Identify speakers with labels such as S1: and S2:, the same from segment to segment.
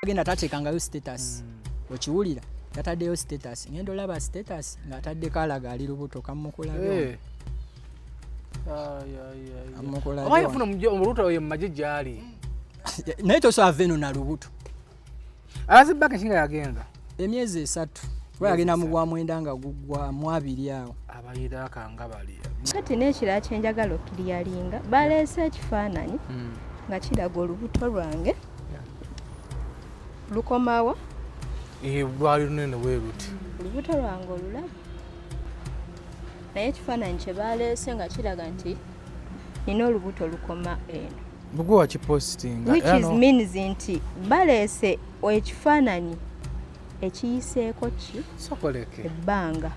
S1: Agenda tatekangayo status okiwulira yataddeyo status ngendo olaba status ng'ataddeko alaga ali lubuto kamukulabe
S2: oba yafuna omulubuto oyo mumagye gyali
S1: naye tosoava eno na lubuto
S2: alazibbaka kinga yagenza
S1: emyezi 3 kuba yagenda mu gwa mwenda nga gugwa mu 2 awo
S2: abayiraaka nga bali
S3: kati n'ekirala kyenjagala okiryalinga baleese ekifaananyi nga kiraga olubuto lwange lukomawa
S2: lwali lunene weeruti
S3: olubuto lwange olulaba naye ekifaananyi kye baleese nga kiraga nti nina olubuto lukoma eno
S2: bugwe wakipositinga
S3: which is means nti baleese ekifaananyi ekiyiseeko ki
S2: sokoleke
S3: ebbanga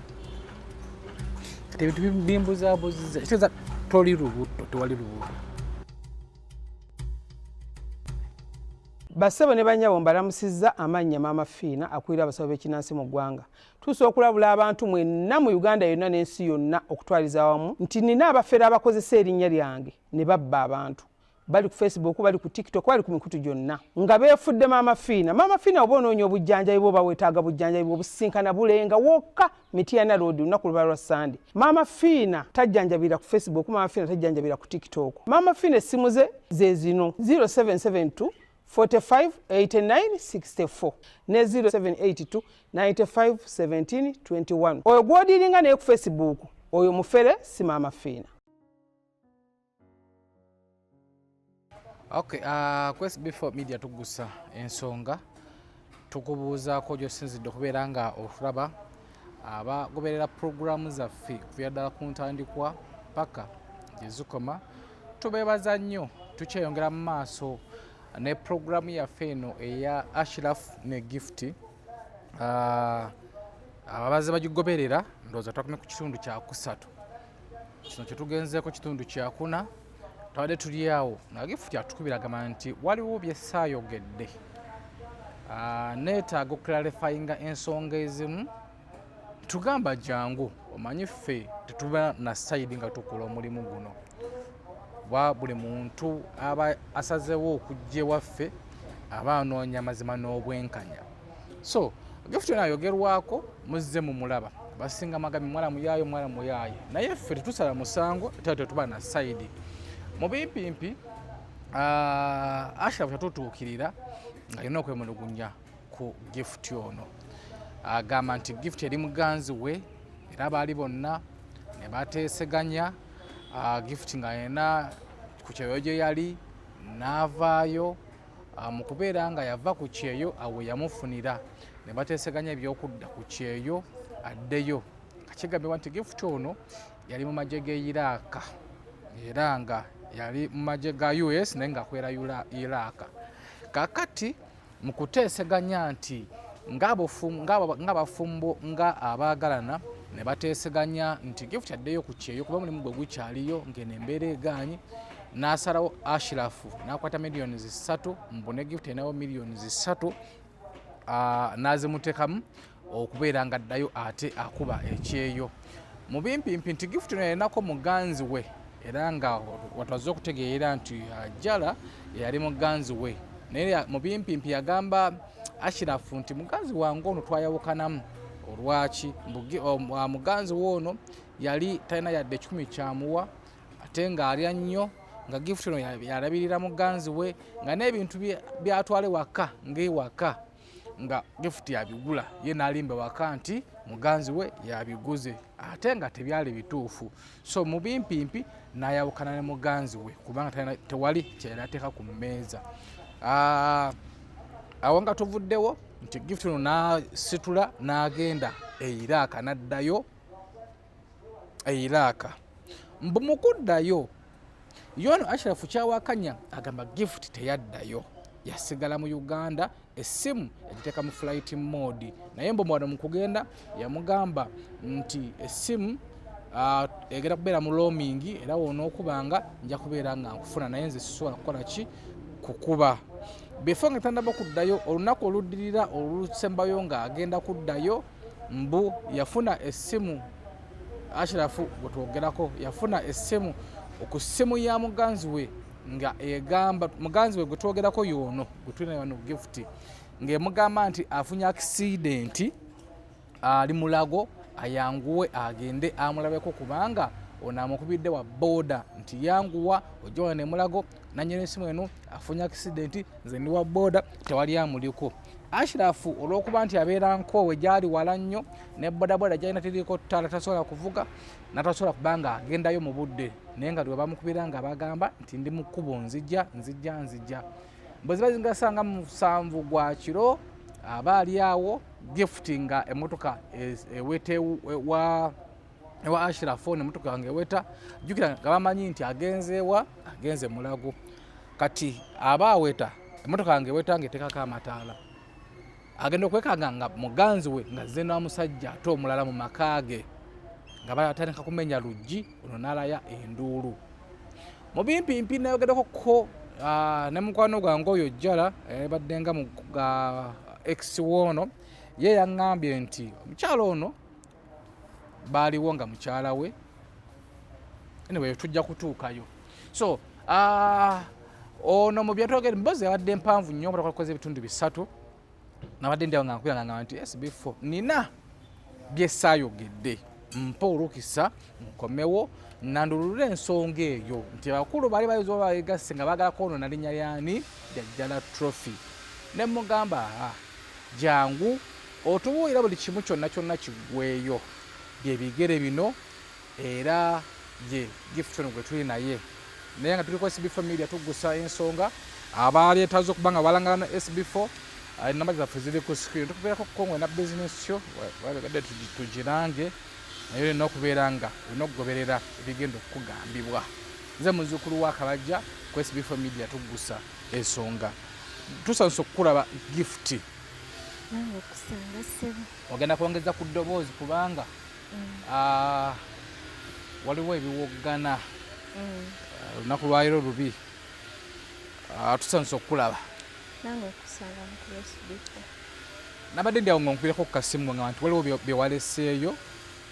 S2: kati ebintu bimbuzaabuziza kitegeeza toli lubuto tewali lubuto.
S4: Bassebo ne bannyabo mbalamusizza amannya Maama Fiina akulira abasawo b'ekinnansi mu ggwanga. Tusobola okulabula abantu mwenna mu Uganda yonna n'ensi yonna okutwaliza awamu nti nina abafere abakozesa erinnya lyange ne babba abantu. Bali ku Facebook, bali ku TikTok, bali ku mikutu gyonna nga beefudde Maama Fiina. Maama Fiina oba onoonya obujjanjabi bwo bawetaaga bujjanjabi bw'obusisinkana bulenga wokka Mityana Road lunaku luba lwa Sande. Maama Fiina tajjanjabira ku Facebook, Maama Fiina tajjanjabira ku TikTok. Maama Fiina essimu ze zino 0772 45 89 64 ne 0782 95 17 21. Oyo gw'odiiringa naye ku Facebook oyo mufere si Maama Fiina.
S2: Okay, ku SB4 Media tugusa ensonga tukubuuzaako gy'osinzidde okubeera nga otulaba abagoberera puroguramu zaffe kuva ddala ku ntandikwa paka gye zikoma. Tubeebaza nnyo tukyeyongera mu maaso ne puroguramu yaffe eno eya Ashraf ne Gift. Ababaze bagigoberera ndowooza twakomye ku kitundu kya 3. Kino kye tugenzeeko kitundu kya 4. Twadde tuli awo nga Gift atukubiragamba nti waliwo bye saayogedde neetaaga okularifayinga ensonga ezimu. Tugamba jangu omanyi ffe tetuba na sayidi nga tukola omulimu guno. Buli muntu aba asazeewo okujja ewaffe aba anoonya mazima n'obwenkanya. So Gift yona ayogerwako muzze mu mulaba basinga magami mwala muyaaye naye ffe tetusala musango ate tetuba na sayidi. Mu bimpimpi Ashraf yatutuukirira nga yonna okwemulugunya ku Gift ono. Agamba nti Gift yali muganzi we era baali bonna ne bateeseganya. Gift nga yena ku kyeyo gye yali n'avaayo mu kubeera nga yava ku kyeyo awe yamufunira ne bateeseganya ebyokudda ku kyeyo addeyo. Kigambibwa nti Gift ono yali mu magye g'e Iraq era nga yali mu magye ga US naye ng'akwera Iraq. Kakati mu kuteeseganya nti ng'abafumbo nga abaagalana ne bateeseganya nti Gift addeyo ku kyeyo kuba mulimu gwe gukyaliyo ng'eno embeera egaanyi. N'asalawo Ashraf n'akwata miliyoni 3 mbone Gift enawo miliyoni 3 n'azimuteekamu okubeera nga addayo ate akuba ekyeyo. Mu bimpimpi nti Gift yalinako muganzi we era nga watwaze okutegeera nti Jala yali muganzi we. Naye mu bimpimpi yagamba Ashraf nti muganzi wange ono twayawukanamu olwaki muganzi woono yali talina yadde 10 kyamuwa ate ng'alya nnyo nga Gift ono yalabirira muganzi we nga n'ebintu byatwale waka ng'ewaka nga Gift yabigula ye n'alimba waka nti muganzi we yabiguze ate nga tebyali bituufu. So mu bimpimpi n'ayawukana ne muganzi we kubanga tewali kyeyali ateeka ku mmeeza. Awo nga tuvuddewo nti Gift ono n'asitula n'agenda e Iraq n'addayo e Iraq. Mbu mu kuddayo yono Ashraf kyawakanya agamba Gift teyaddayo yasigala mu Uganda essimu yagiteeka mu flight mode naye mbu mwana mu kugenda yamugamba nti essimu egenda kubeera mu roaming era wonookubanga nja kubeera nga nkufuna naye nze sisobola kukola ki kukuba. Before nga tandaba kuddayo olunaku oluddirira olusembayo nga agenda kuddayo mbu yafuna essimu Ashraf gwetwogerako yafuna essimu okussimu ya muganzi we nga egamba muganzi we gwetwogerako yono gwetulina wano gift ng'emugamba nti afunye accident ali mulago ayanguwe agende amulabeko kubanga ono amukubidde wa boda nti yanguwa ojja ne mulago nanyene essimu eno afunye accident nze ndi wa boda tewali amuliko. Ashraf olw'okuba nti abeera Nkowe gyali wala nnyo ne bodaboda gyalina tiriko ttala tasobola kuvuga natasobola kubanga agendayo mu budde naye nga lwe bamukubira nga bagamba nti ndi mu kkubo nzijja bwe ziba zingasanga mu 7 gwa kiro aba ali awo gift nga emmotoka eweta ewa Ashraf n'emmotoka nga eweta jjukira nga bamanyi nti agenze mulago kati aba aweta emmotoka nga eweta ng'eteekako amataala agenda okwekanga nga muganzi we nga zze n'omusajja ate omulala mu maka ge nga batandika kumenya luggi ono n'alaya enduulu mu bimpimpi nayogeddeko ne mukwano gwange oyo jjala baddenga mu ex woono ye yaŋŋambye nti omukyala ono baaliwo nga mukyala we anyway tujja kutuukayo so ono mu byatwogere mbozi yabadde empanvu nnyo okutoka kukoza ebitundu 3 nabadde ndiawo nga nkuira nga nti SB4 nina byesaayogedde mpa olukisa nkomewo nandulula ensonga eyo nti abakulu bali bayizo bayegasse nga bagalako ono na linnya lyani Jjala Trophy ne mugamba jangu otubuulira buli kimu kyonna kiggweeyo byebigere bino era ye gift ono gwe tuli naye naye nga tuli ku SB4 media tugusa ensonga abaaleetaza okuba nga balangana na SB4 namba zaffe ziri ku screen tukubeerako kukongwe na business yo wabegadde tugirange naye olina okubeera nga olina okugoberera ebigenda okugambibwa. Nze muzzukulu wa Kabajja ku SB4 media tugusa ensonga tusanuse okukulaba gift
S3: nange okusanga ssebo
S2: ogenda kwongeza ku ddoboozi kubanga waliwo ebiwoggana olunaku lwayiro lubi tusanuse okukulaba
S3: nange okusanga mu SB4
S2: nabadde ndiawo nga nkubirako ku kasimu nga nti waliwo bye waleseeyo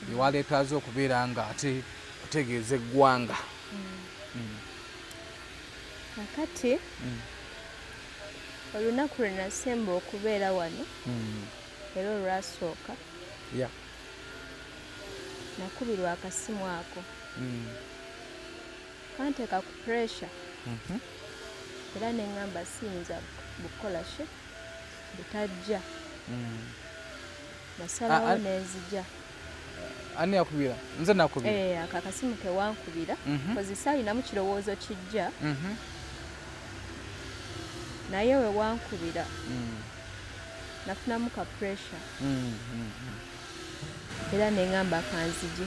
S2: bye waleetaaza okubeera nga ate otegeeza eggwanga
S3: kakati olunaku lwe nasemba okubeera wano era olwasooka nakubirwa akasimu ako kanteeka ku pressure era neŋŋamba siyinza bukola ki butajja nasalawo nenzija.
S2: Ani yakubira? Nze nakubira.
S3: Ako akasimu kewankubira kozesa alinamu kirowoozo kijja naye we wankubira nafunamu ka pressure era neŋŋamba kanzije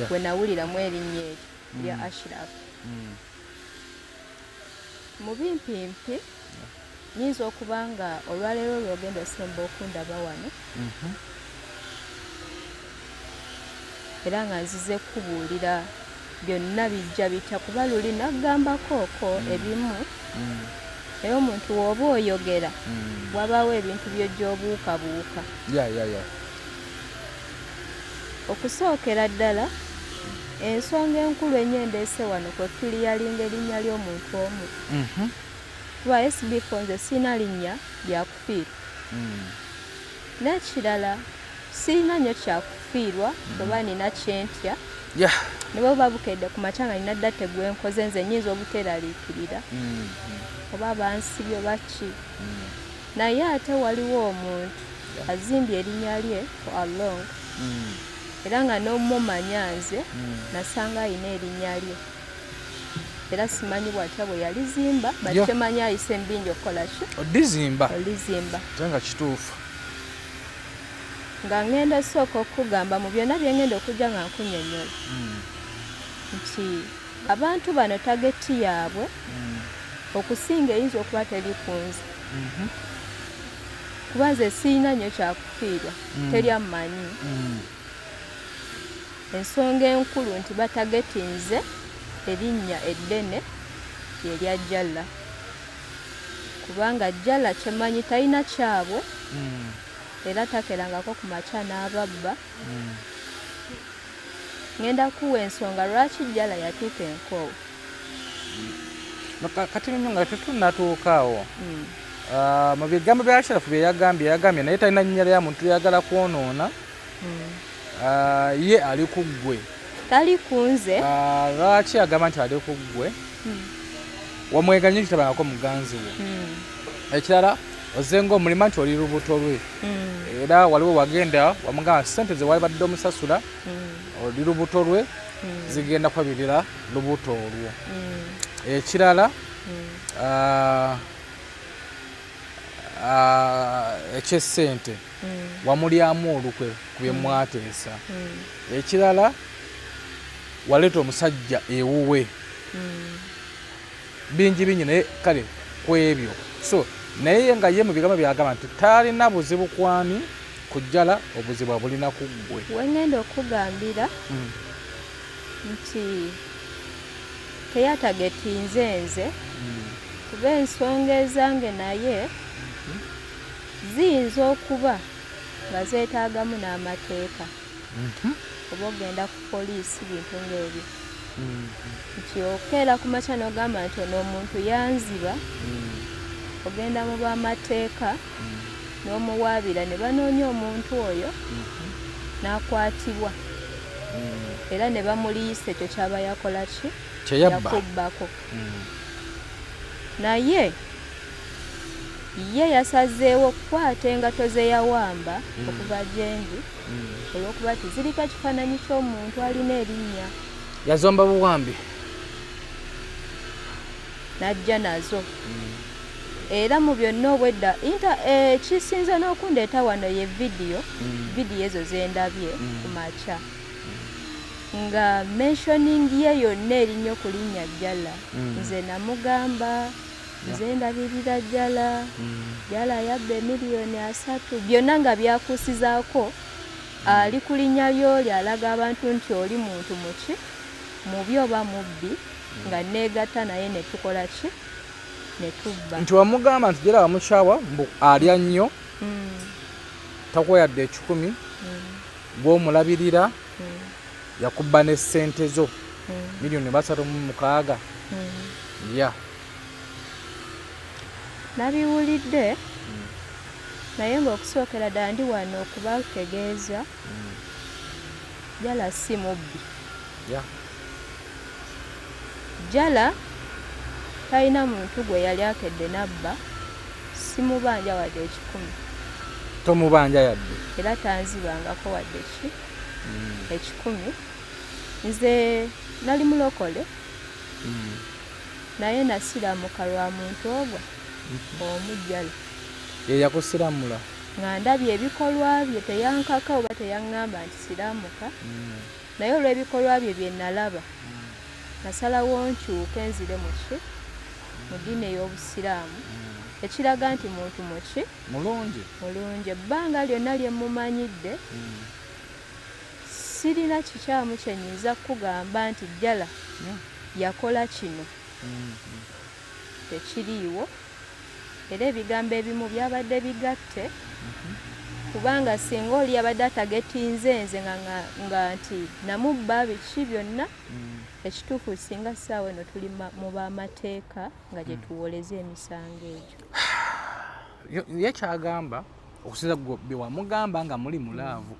S3: bwe nawuliramu erinnya eryo lya Ashraf. Mu bimpimpi nyinza okuba nga olwaleero lwogenda osemba okundaba wano era nga nzize kubuulira byonna bijja bitya kuba luli nagambakooko ebimu naye omuntu w'oba oyogera wabaawo ebintu byojja obuukabuuka. Okusookera ddala ensonga enkulu enyendeese wano kwe tuli yalinga erinnya ly'omuntu omu kuba SB4 nze sirina linnya lyakufiirwa n'ekirala sirina nnyo kyakufiirwa oba nina kyentya ne bweba bukedde ku makya nga nina dda tegwenkoze nze nnyinza obuteeraliikirira oba bansibye oba ki naye ate waliwo omuntu azimbye erinnya lye for a long era nga n'omumanya nze nasanga alina erinnya lye era simanyi bwatya bwe yalizimba bakyemanyi ayise mbingi okukola ki olizimba
S2: nga kituufu
S3: nga ngenda sooka okugamba mu byonna bye ngenda okujja nga nkunnyonnyola nti abantu bano tageti yaabwe okusinga eyinza okuba teri ku nze kuba nze sirina nnyo kyakufiirwa teri ammanyi ensonga enkulu nti batageti nze erinnya eddene lye lya Jjala kubanga Jjala kyemanyi talina kyabwe era takerangako ku makya n'ababba ngenda kuwa ensonga lwaki jjala yatuuka enkoowu.
S2: Kati nnyo nga tetunnatuukaawo mu bigambo bya Asharafu bye yagambye naye talina nnyera ya muntu yagala kwonoona ye ali ku ggwe.
S3: Tali ku nze.
S2: Lwaki agamba nti ali ku ggwe? Wamweganya kitabangako muganzi wo. Ekirala ozze ng'omulima nti oli lubuto lwe era waliwo wagenda wamugamba ssente ze wali badde omusasula oli lubuto lwe zigenda kwabirira lubuto olwo. Ekirala eky'essente wamulyamu olukwe ku bye mwateesa. Ekirala waleeta omusajja ewuwe. Bingi naye kale ku ebyo so naye nga ye mu bigambo byagamba nti talina buzibu kwani kujjala obuzibu abulina ku ggwe.
S3: Wengenda okugambira nti teyatagetinze nze kuba ensonga ezange naye ziyinza okuba nga zeetaagamu n'amateeka oba ogenda ku poliisi bintu ng'ebyo nti okeera ku makya n'ogamba nti ono omuntu yanziba ogenda mu b'amateeka n'omuwaabira ne banoonya omuntu oyo n'akwatibwa era ne bamuliisa ekyo kyaba yakola ki yakubbako. Naye ye yasazeewo okukwata engato ze yawamba okuva gyendi olw'okuba tiziriko ekifaananyi ky'omuntu alina erinnya.
S2: Yazomba buwambi
S3: n'ajja nazo era mu byonna obwedda kisinza n'okundeeta wano ye vidiyo ezo zendabye ku makya nga mentioning ye yonna erinnya okulinnya Jjala. Nze namugamba nze ndabirira Jjala yabba $3,000,000 byonna nga byakusizaako ali ku linnya ly'oli alaga abantu nti oli muntu muki mubi oba mubbi nga neegatta naye ne tukola ki ne tubba.
S2: Nti wamugamba nti Jjala wamukyawa mbu alya nnyo takuwa yadde 10 gw'omulabirira yakubba n'essente zo $3,600,000 ya
S3: nabiwulidde naye ng'okusookera ddala ndi wano okubategeeza Jjala si mubbi. Jjala talina muntu gwe yali akedde nabba simubanja wadde 10.
S2: Tomubanja yadde
S3: era tanzibangako wadde 10. Nze nali mulokole naye nasiramuka lwa muntu ogwo omujjala
S2: ye yakusiramula
S3: nga ndabye ebikolwa bye teyankaka oba teyaŋŋamba nti siramuka naye olw'ebikolwa bye bye nalaba nasalawo nkyuke nzire mu ddiini ey'Obusiraamu ekiraga nti muntu muki
S2: mulungi.
S3: Ebbanga lyonna lye mumanyidde sirina kikyamu kye nnyinza kugamba nti Jjala yakola kino tekiriiwo era ebigambo ebimu byabadde bigatte kubanga singa oli yabadde atagetinze nze nga nti namubba biki byonna ekituufu singa ssaawa eno tuli mu b'amateeka nga gye tuwoleza emisango egyo.
S2: Ye kyagamba okusinza bye wamugamba nga muli mulaavu.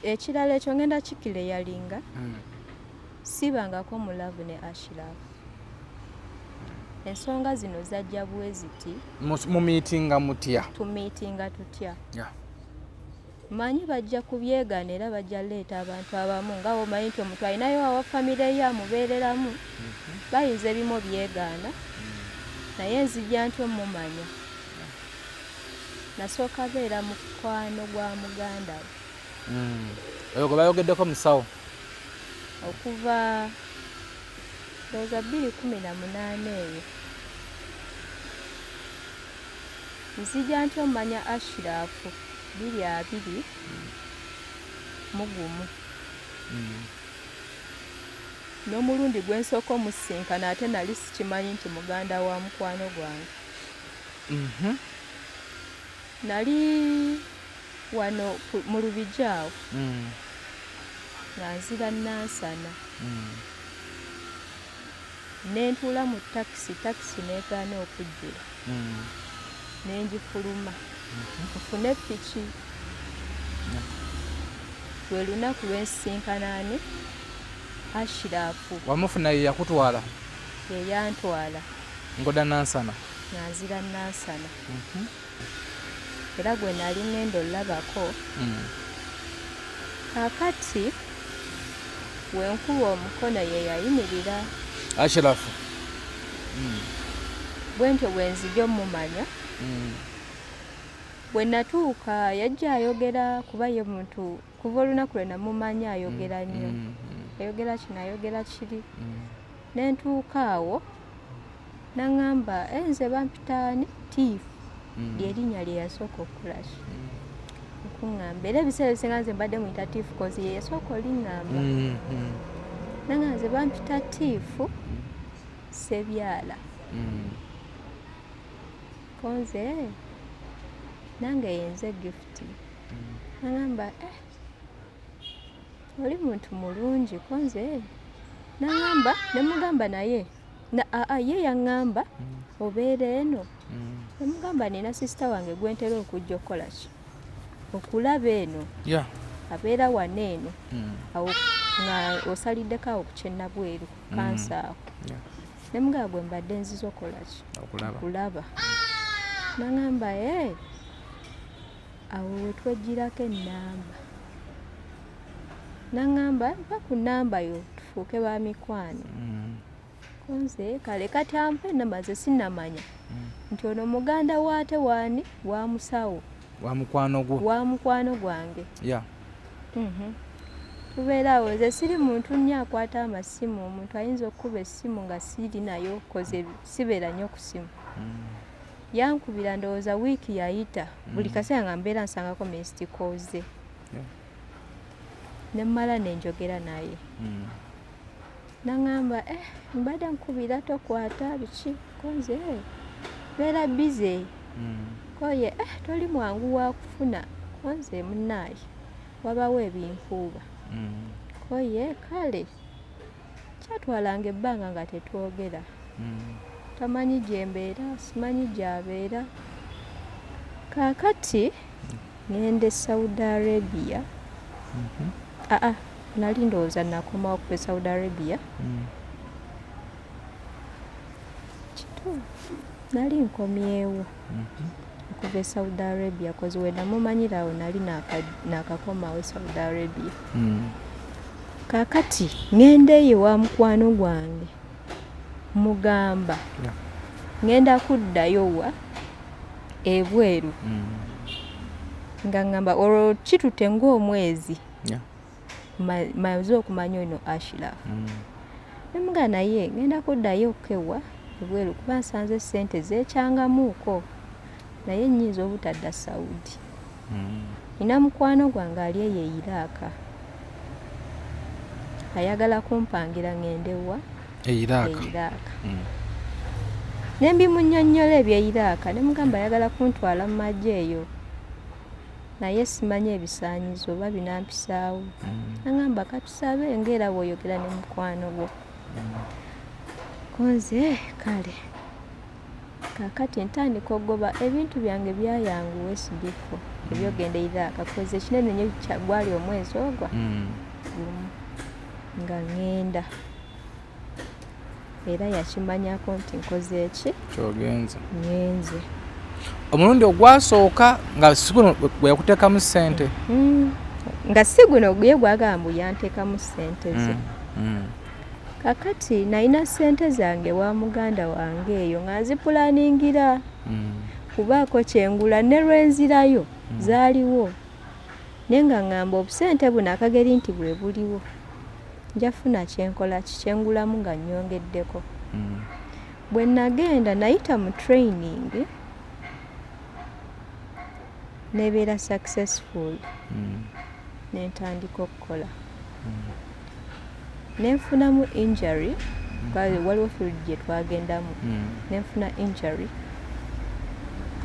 S3: Ekirala ekyo ngenda kikire yalinga sibangako mulaavu ne Ashirafu. Ensonga zino zajja bwe ziti
S2: mu miitinga mutya
S3: tumiitinga tutya manyi bajja kubyegaana era bajja leeta abantu abamu nga omanyi nti omuntu alinayo awa famire ye amubeereramu bayinza ebimu byegaana naye nzijja nti omumanya nasooka beera mukwano gwa muganda we
S2: oyo gwe bayogeddeko musawo
S3: okuva ndowooza 2018 eyo nzija nti omanya Ashirafu 20 mugumu n'omulundi gwe nsooka omusinkana ate nali sikimanyi nti muganda wa mukwano gwange nali wano mu Lubijaawo nga nzira Nansana. Ne ntuula mu takisi n'egaana okujjula. Ne ngifuluma. Nfune ppiki. Lwe lunaku lwe nsisinkana ne Ashirafu.
S2: Wamufuna ye yakutwala?
S3: Ye yantwala.
S2: Ngoda Nansana?
S3: Nga nzira Nansana. Era gwe nali ngenda olabako. Kaakati wenkuba omukono ye yayimirira.
S2: Ashirafu?
S3: Bwe ntyo bwe nzija omumanya. Bwe natuuka yajja ayogera kuba ye muntu kuva olunaku lwe namumanya ayogera nnyo. Ayogera kino ayogera kiri. Ne ntuuka awo n'aŋŋamba nze bampita ani Tiifu. Ly'erinnya lye yasooka okukolaki okuŋŋamba. Era ebiseera ebisinga nze mbadde muyita Tiifu kozi ye yasooka oliŋŋamba. N'aŋŋamba nze bampita Tiifu Ssebyala. Konze nange yenze Gift. N'aŋŋamba oli muntu mulungi konze. N'aŋŋamba ne mugamba naye ye yaŋŋamba obeera eno. Ne mugamba nina sisita wange gwentera okujja okukola ki okulaba eno. Abeera wano eno awo nga osaliddeko awo ku Kyennabweru kansa ako. Ne mugamba gwe mbadde nziza okola ki okulaba. N'aŋŋamba awo we twejjirako ennamba. N'aŋŋamba mpa ku nnamba yo tufuuke ba mikwano. Konze kale kati ampe ennamba ze sinnamanya nti ono muganda waate waani wa musawo
S2: wa mukwano gwange. Tubeera awo nze siri muntu nnyo akwata amasimu. Omuntu ayinza okukuba essimu nga siri nayo koze sibeera nnyo ku ssimu. Yankubira ndowooza wiiki yayita buli kaseera nga mbeera nsangako missed calls ze. Ne mmala ne njogera naye. N'aŋŋamba mbadde nkubira tokwata biki konze beera busy. Koye toli mwangu wa kufuna konze munnaaye wabawo ebinfuuba. Koye kale kyatwalanga ebbanga nga tetwogera. Tamanyi gye mbeera simanyi gy'abeera. Kaakati ngenda e Saudi Arabia. Nali ndowooza nakomawo okuva e Saudi Arabia. Nali nkomyewo okuva e Saudi Arabia kozi we namumanyirawo nali nakakomawo e Saudi Arabia. Kaakati ngenda eyo wa mukwano gwange mugamba ngenda kuddayo wa ebweru. Nga ngamba olwo kitute ng'omwezi maze okumanya ono Ashirafu. Ne mugamba naye ngenda kuddayo okkewa ebweru kuba nsanze ssente zeekyangamuuko naye nnyinza obutadda Saudi. Nina mukwano gwange ali eyo e Iraq ayagala kumpangira ngende wa e Iraq. Ne mbimunnyonnyola ebye Iraq ne mugamba ayagala kuntwala mu magye eyo naye simanyi ebisaanyizo oba binampisaawo. N'aŋŋamba katusabe ng'era bw'oyogera ne mukwano gwo. Konze kale kaakati ntandika ogoba ebintu byange byayanguwa esibifo ebyogenda Iraq koze ekinene nnyo gwali omwezi ogwo nga ŋŋenda. Era yakimanyako nti nkoze eki ŋŋenze. Omulundi ogwasooka nga si guno bwe yakuteekamu ssente?
S3: Nga si guno ye gwagamba yanteekamu ssente ze. Kakati nalina ssente zange wa muganda wange eyo nga nzipulaningira kubaako kyengula ne lwenzirayo zaaliwo. Naye nga ŋŋamba obusente buno akageri nti bwe buliwo njafuna kyenkola kikyengulamu nga nnyongeddeko. Bwe nagenda nayita mu training nebeera successful. Nentandika okukola. Nenfunamu injury waliwo field gye twagendamu. Nenfuna injury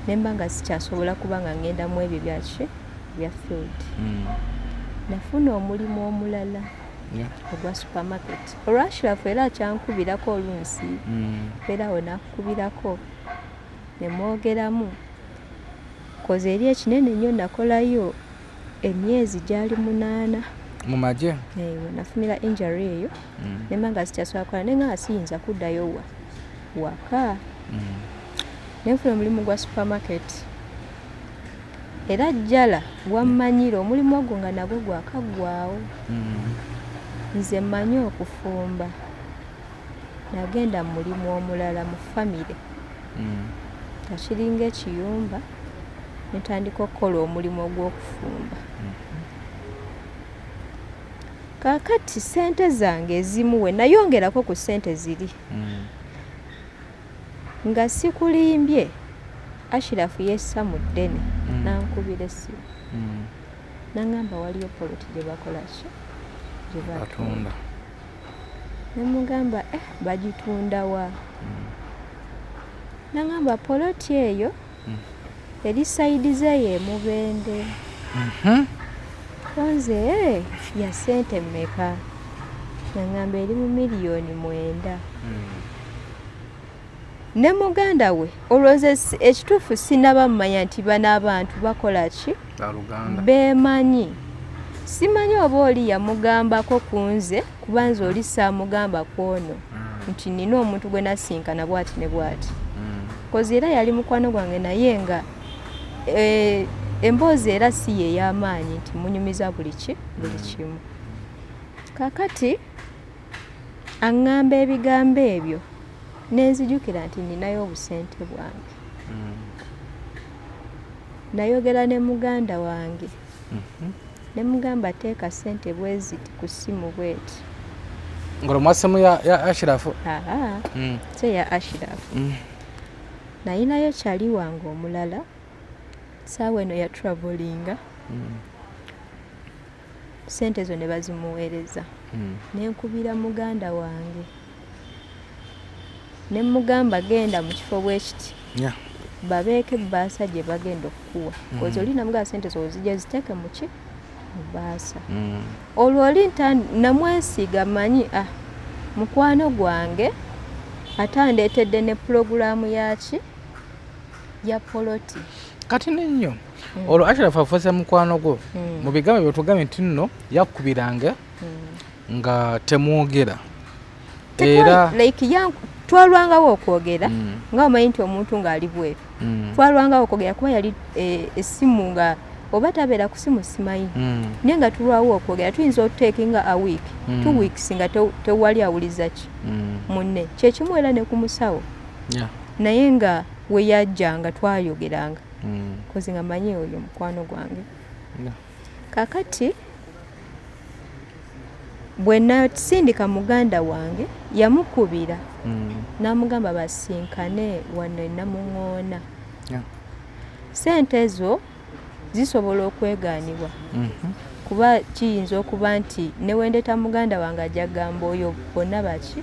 S3: nemba nga sikyasobola kuba nga ngenda mu ebyo bya field. Nafuna omulimu omulala ogwa supermarket olwo Ashrafu era kyankubirako olunsi era onakubirako ne mwogeramu koze eri ekinene nnyo nakolayo emyezi gyali 8
S2: mu magye
S3: nafunira injury eyo nemanga sikyasobola kola nenga siyinza kuddayo waka nenfuna omulimu gwa supermarket era jjala wammanyire omulimu ogwo nga nagwo gwakaggwaawo nze mmanyi okufumba nagenda mu mulimu omulala mu famire kakiringa ekiyumba netandika okukola omulimu ogw'okufumba kakati sente zange ezimu we nayongerako ku sente ziri nga sikulimbye Ashrafu yessa mu ddene nankubira essimu nangamba waliyo poloti gye bakola ki gye batunda nemugamba bagitunda wa nangamba poloti eyo eri sayidi zeeyo emubende konze ya sente mmeka nangamba eri mu miliyoni 9 ne muganda we olwoze ekituufu sinaba mmanya nti bano abantu bakola ki beemanyi simanyi oba oli yamugambako kunze kubanza oli saamugamba kwono nti nina omuntu gwe nasinkana bwati ne bwati kozi era yali mukwano gwange naye nga emboozi era si ye y'amaanyi nti munyumiza buli kimu kakati aŋŋamba ebigambo ebyo nenzijukira nti ninayo obusente bwange nayogera ne muganda wange ne mugamba teeka sente bweziti ku ssimu bweti
S2: ngolo mwasemu ya Ashrafu
S3: se ya Ashrafu nayinayo kyali wange omulala saawa eno ya travelinga sente zo ne bazimuweereza nenkubira muganda wange ne mugamba genda mu kifo bwekiti babeeke bbaasa gye bagenda okukuwa kozi oli namugamba sente zo zijja ziteeke mu ki mu bbaasa olwo oli namwesiga manyi mukwano gwange ate andeetedde ne pulogulaamu yaki ya poloti
S2: kati nenyo olwo Ashrafu afuuse mukwano gwo mu bigambo byotugambye nti nno yakkubiranga nga temwogera era twalwangawo okwogera nga omanyi nti omuntu ng'ali bweru twalwangawo okwogera kuba yali essimu nga oba tabeera ku simu simanyi naye nga tulwawo okwogera tuyinza okuteekinga a week 2 weeks nga tewali awuliza ki munne kyekimu era ne ku musawo naye nga we yajja nga twayogeranga kozi nga manyi oyo mukwano gwange kakati bwe nasindika muganda wange yamukubira namugamba basinkane wano Namuŋŋoona sente ezo zisobola okwegaanibwa kuba kiyinza okuba nti newendeta muganda wange ajja gamba oyo bonna baki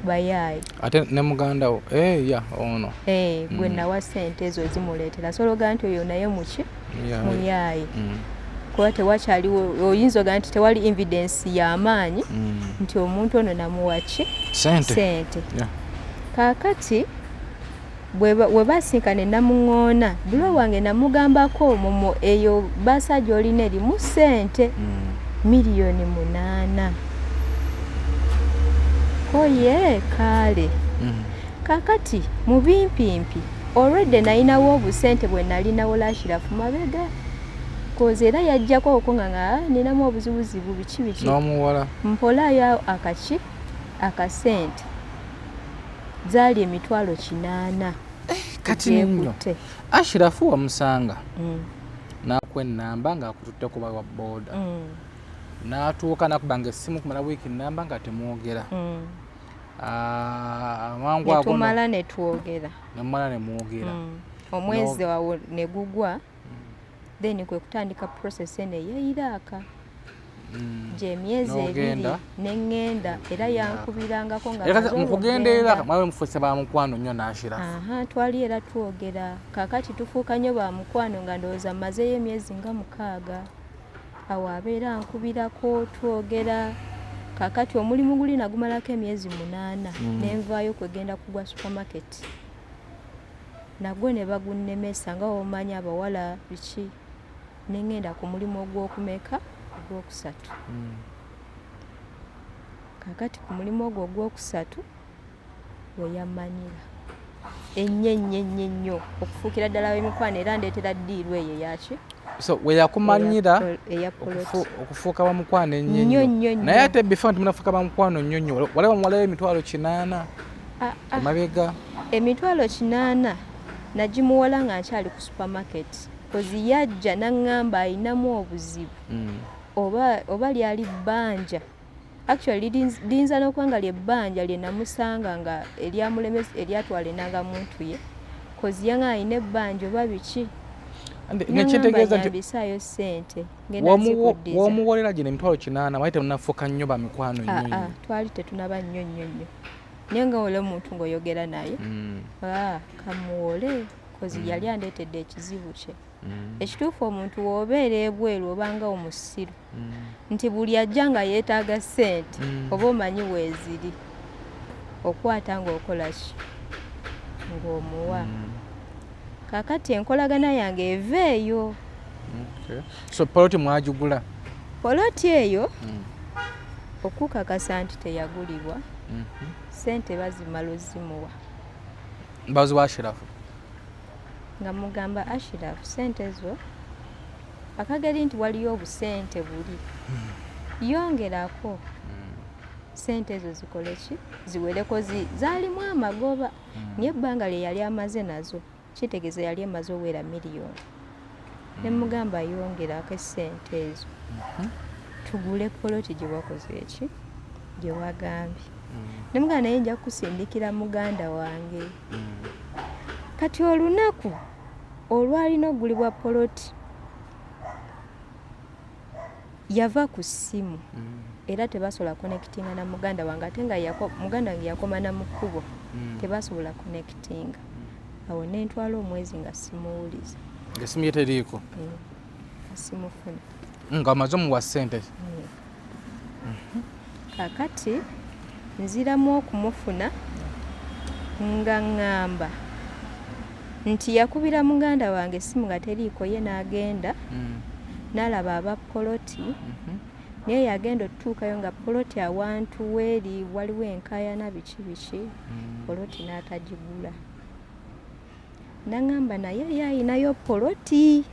S2: bayaayi ate ne muganda wo ono
S3: gwe nawa sente ezo zimuleetera sologa nti oyo naye muki muyaayi kuba tewakyaliwo oyinza oga nti tewali evidence y'amaanyi nti omuntu ono namuwa ki sente kakati bwe basinkane Namuŋŋoona bulo wange namugambako mumo eyo bbaasa gy'olina erimu sente miliyoni 8 oye kaale kakati mu bimpimpi already nayinawo obusente bwe nalinawo Ashrafu mabega koze era yajjako okunganga ninamu obuzibuzibu biki
S2: n'omuwala
S3: mpolayo akasente zaali 800
S2: kati nno Ashrafu wamusanga nakwennamba ng'akututte kuba wa booda n'atuuka nakubanga essimu kumala wiiki nnamba nga temwogera amangu ago
S3: tumala ne twogera omwezi wawo ne gugwa then kwe kutandika process ene ey'Iraq gye emyezi 2 neŋŋenda era yankubirangako nga
S2: mukugenda Iraq mwabe mufuuse ba mukwano nnyo n'Ashrafu
S3: twali era twogera kakati tufuuka nnyo ba mukwano nga ndowooza mmazeeyo emyezi nga 6 awo abeera ankubirako twogera kakati omulimu guli nagumalako emyezi 8 nenvaayo kwegenda kugwa supermarket nagwo ne bagunnemesa nga omanyi abawala biki nengenda ku mulimu ogw'okumeka ogwokusatu kakati ku mulimu ogwo ogwokusatu weyamanyira ennyo okufuukira ddala w'emikwano era ndeetera ddiirwa eyo yaki
S2: so weyakumanyira
S3: eya poloti
S2: okufuuka bamukwano ennyo naye ate before nti munafuuka bamukwano nnyo walaba muwalayo emitwalo 8 emabega
S3: emitwalo 8 nagimuwola nga nkyali ku supermarket kozi yajja naŋŋamba ayinamu obuzibu oba lyali bbanja actually linza n'okuba nga lyebbanja lye namusanga nga eryatwala enanga muntu ye kozi yanga ayina ebbanja oba biki
S2: nekitegeeza nti
S3: mbisaayo ssente
S2: womuwolera gino emitwalo 8 waite munafuuka nnyo bamikwano nnyo
S3: twali tetunaba nnyo naye nga ole omuntu ng'oyogera naye kamuwole kozi yali andeetedde ekizibu kye ekituufu omuntu w'obeera ebweru obanga omusiru nti buli ajja nga yeetaaga ssente oba omanyi weeziri okwata ng'okolaki ng'omuwa kakati enkolagana yange eva eyo
S2: so poloti mwagigula
S3: poloti eyo okukakasa nti teyagulibwa ssente bazimala ozimuwa
S2: mbazi wa Ashirafu
S3: nga mugamba Ashirafu ssente zo akageri nti waliyo obusente buli yongerako ssente ezo zikole ki ziwereko zaalimu amagoba naye ebbanga lye yali amaze nazo kitegeeza yali emaze owera miliyoni ne mugamba yongerako essente ezo tugule poloti gye wakoze eki gye wagambye ne mugamba naye nja kusindikira muganda wange kati olunaku olwalina ogulibwa poloti yava ku ssimu era tebasobola connectinga na muganda wange ate nga muganda wange yakoma na mu kkubo tebasobola connectinga awo nentwala omwezi nga simuwuliza
S2: ng'essimu ye teriiko
S3: simufuna
S2: nga amaze omuwa ssente
S3: kakati nziramu okumufuna nga ŋŋamba nti yakubira muganda wange essimu nga teriiko ye n'agenda n'alaba aba poloti naye yagenda otutuukayo nga poloti awantu weeri waliwo enkayana biki poloti n'atagigula naŋŋamba naye yayinayo poloti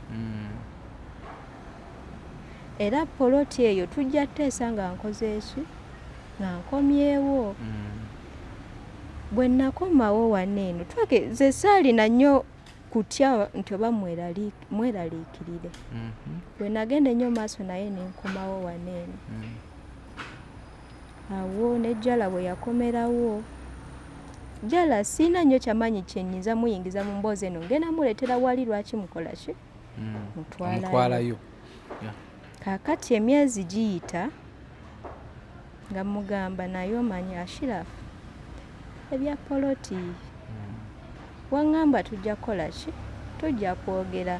S3: era poloti eyo tujja teesa nga nkoze eki nga nkomyewo bwe nakomawo waneeno twake ze saalina nnyo kutya nti oba mweraliikirire bwe nagenda ennyo maaso naye nenkomawo waneeno awo ne jala bwe yakomerawo jala siina nnyo kyamanyi kyenyiza muyingiza mu mboozi eno ngenda muleetera wali lwaki mukola ki
S2: mutwalayo
S3: kakati emyezi giyita nga mugamba naye omanyi Ashirafu ebya poloti waŋŋamba tujja kukola ki tujja kwogera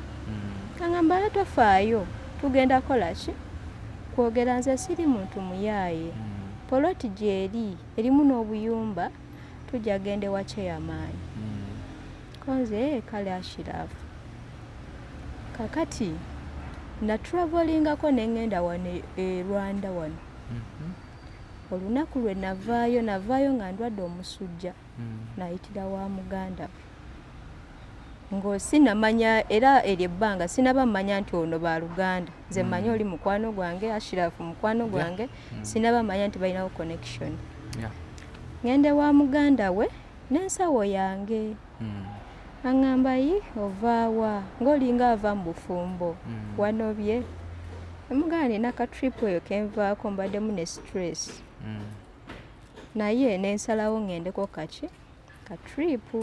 S3: kaŋŋamba natofaayo tugenda kola ki kwogera nze siri muntu muyaaye poloti gyeri erimu n'obuyumba tujja genda ewa kyeyamaanyi konze kale Ashirafu kakati natravelingako nengenda wano e Rwanda wano olunaku lwe navaayo nga ndwadde omusujja nayitira wa muganda sinamanya era eryebbanga sinaba mmanya nti ono baluganda nze mmanyi oli mukwano gwange Ashirafu mukwano gwange sinaba mmanya nti balinawo connection ngende wa muganda we n'ensawo yange aŋŋamba yi ovaawa ng'olinga ava mu bufumbo wanobye emuganda nina katripu eyo kenvaako mbaddemu ne stress naye nensalawo ŋŋendeko kaki katripu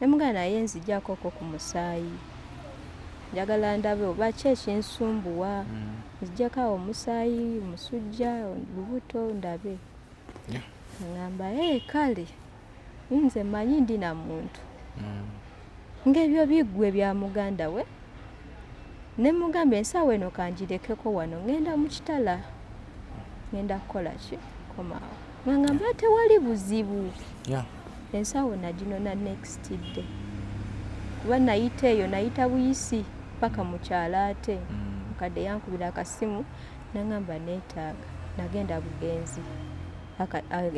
S3: emuganda naye nzijjakoko ku musaayi njagala ndabe oba ki ekinsumbuwa nzijjako awo omusaayi omusujja lubuto ndabe aŋŋamba kale nze mmanyi ndi na muntu ng'ebyo biggwe bya muganda we ne mugamba ensawo eno kangirekeko wano ŋŋenda mu kitala ngenda kukola ki komaawo nga ngamba tewali buzibu ensawo naginona next day kuba nayita eyo nayita buyisi paka mukyala ate mukadde yankubira akasimu nangamba neetaaga nagenda bugenzi